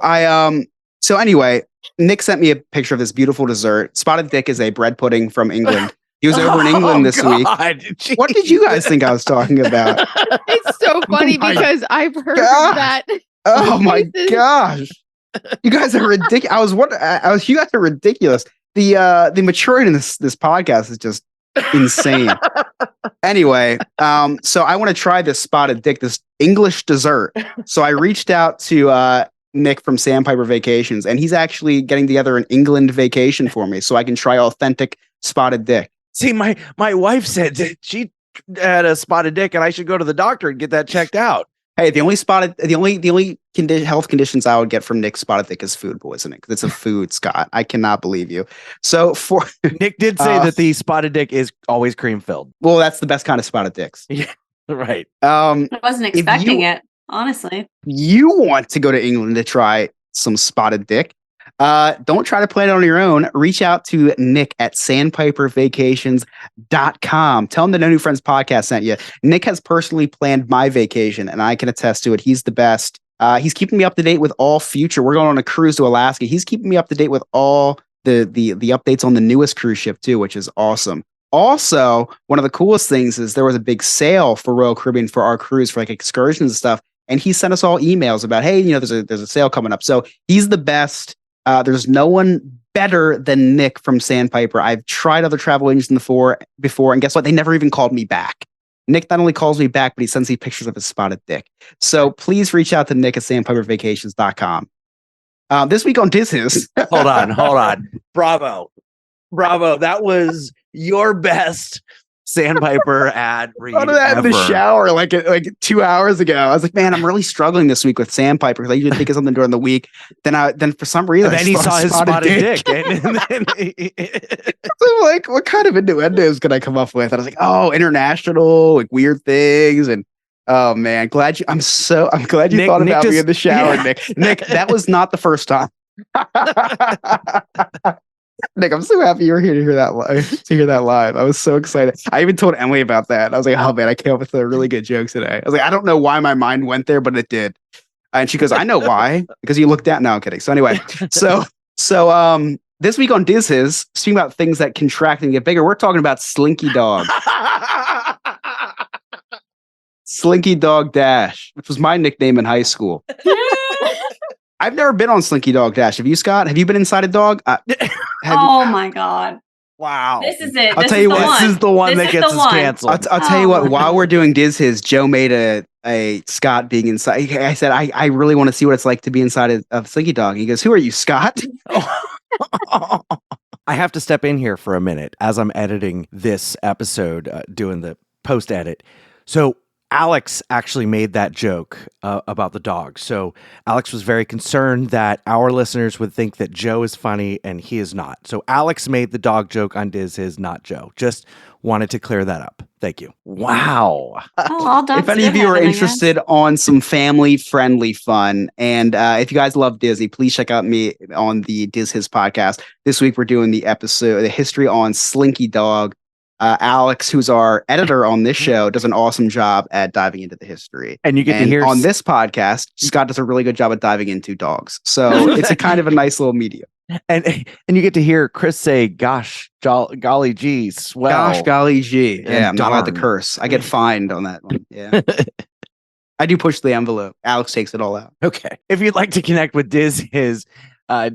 so anyway, Nick sent me a picture of this beautiful dessert. Spotted dick is a bread pudding from England. He was over in England this week. Jeez. What did you guys think I was talking about? It's so funny my because I've heard God. that. Oh my This is- gosh. You guys are ridiculous. You guys are ridiculous. The maturity in this podcast is just insane. Anyway, so I want to try this spotted dick, this English dessert. So I reached out to Nick from Sandpiper Vacations, and he's actually getting together an England vacation for me so I can try authentic spotted dick. See, my wife said that she had a spotted dick and I should go to the doctor and get that checked out. Hey, the only health conditions I would get from Nick's spotted dick is food poisoning because it's a food, Scott. I cannot believe you. So for Nick did say that the spotted dick is always cream filled. well, that's the best kind of spotted dicks. Yeah, right. I wasn't if expecting you- it, honestly. You want to go to England to try some spotted dick. Don't try to plan it on your own. Reach out to Nick at sandpipervacations.com. Tell him the No New Friends podcast sent you. Nick has personally planned my vacation, and I can attest to it. He's the best. He's keeping me up to date with all future. We're going on a cruise to Alaska. He's keeping me up to date with all the updates on the newest cruise ship too, which is awesome. Also, one of the coolest things is there was a big sale for Royal Caribbean for our cruise for like excursions and stuff. And he sent us all emails about, hey, there's a sale coming up. So he's the best. There's no one better than Nick from Sandpiper. I've tried other travel agents before, and guess what? They never even called me back. Nick not only calls me back, but he sends me pictures of his spotted dick. So please reach out to Nick at sandpipervacations.com. This week on Disney's. Hold on. Bravo. That was your best Sandpiper ad read I thought of that in the ever. shower like 2 hours ago. I was like, man, I'm really struggling this week with Sandpiper because I usually think of something during the week. Then for some reason, And then he saw his spotted dick. And then I'm like, what kind of innuendos could I come up with? And I was like, oh, international, like weird things. And oh man, I'm glad you Nick- thought Nick about me just- in the shower, yeah. Nick. Nick, that was not the first time. Nick, I'm so happy you're here to hear that live. I was so excited. I even told Emily about that. I was like, oh man, I came up with a really good joke today. I was like, I don't know why my mind went there, but it did. And she goes, I know why, because you looked down. No, I'm kidding. So anyway, so this week on Diz His, speaking about things that contract and get bigger, we're talking about Slinky Dog. Slinky Dog Dash, which was my nickname in high school. I've never been on Slinky Dog Dash. Have you, Scott? Have you been inside a dog? Oh my God. Wow. This is it. I'll tell you what. This is the one that gets us canceled. I'll tell you what. While we're doing Diz His, Joe made a Scott being inside. I said, I really want to see what it's like to be inside of Slinky Dog. He goes, "Who are you, Scott?" I have to step in here for a minute as I'm editing this episode, doing the post edit. So Alex actually made that joke about the dog. So Alex was very concerned that our listeners would think that Joe is funny and he is not. So Alex made the dog joke on Diz His, not Joe. Just wanted to clear that up. Thank you. Wow. All dogs If any of you are interested on some family-friendly fun, and if you guys love Disney, please check out me on the Diz His podcast. This week we're doing the history on Slinky Dog. Alex, who's our editor on this show, does an awesome job at diving into the history. And you get to hear on this podcast, Scott does a really good job at diving into dogs. So it's a kind of a nice little medium. And you get to hear Chris say, "Gosh, golly gee, swell." Gosh, golly gee. Yeah, I'm not allowed to darn. curse. I get fined on that one. Yeah. I do push the envelope. Alex takes it all out. Okay. If you'd like to connect with Diz His,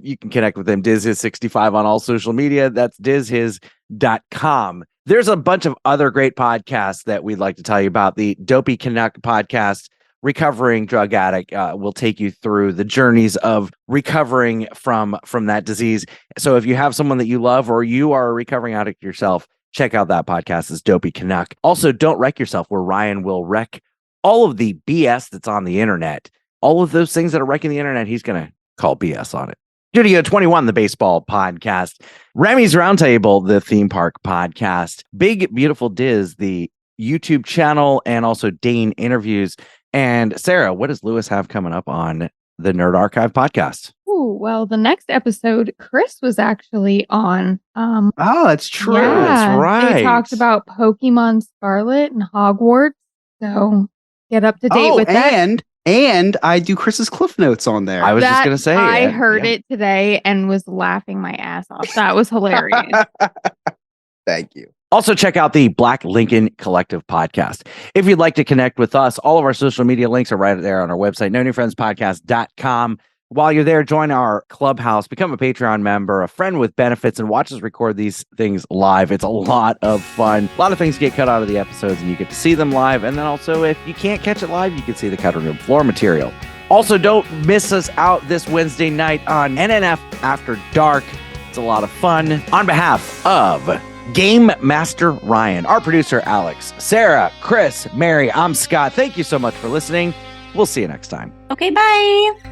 you can connect with him, DizHis65 on all social media. That's DizHis.com. There's a bunch of other great podcasts that we'd like to tell you about. The Dopey Canuck podcast, recovering drug addict, will take you through the journeys of recovering from that disease. So if you have someone that you love or you are a recovering addict yourself, check out that podcast. It's Dopey Canuck. Also, Don't Wreck Yourself, where Ryan will wreck all of the BS that's on the internet. All of those things that are wrecking the internet, he's going to call BS on it. Studio 21, the baseball podcast. Remy's Roundtable, the theme park podcast. Big Beautiful Diz, the YouTube channel, and also Dane interviews. And Sarah, what does Lewis have coming up on the Nerd Archive podcast? Ooh, well, the next episode, Chris was actually on. Oh, that's true. Yeah, That's right. They talked about Pokemon Scarlet and Hogwarts. So get up to date with that. And I do Chris's Cliff Notes on there. I was just going to say. I heard it today and was laughing my ass off. That was hilarious. Thank you. Also, check out the Black Lincoln Collective podcast. If you'd like to connect with us, all of our social media links are right there on our website, nonewfriendspodcast.com. While you're there, join our clubhouse, become a Patreon member, a friend with benefits, and watch us record these things live. It's a lot of fun. A lot of things get cut out of the episodes, and you get to see them live. And then also, if you can't catch it live, you can see the cutting room floor material. Also, don't miss us out this Wednesday night on NNF After Dark. It's a lot of fun. On behalf of Game Master Ryan, our producer Alex, Sarah, Chris, Mary, I'm Scott. Thank you so much for listening. We'll see you next time. Okay, bye.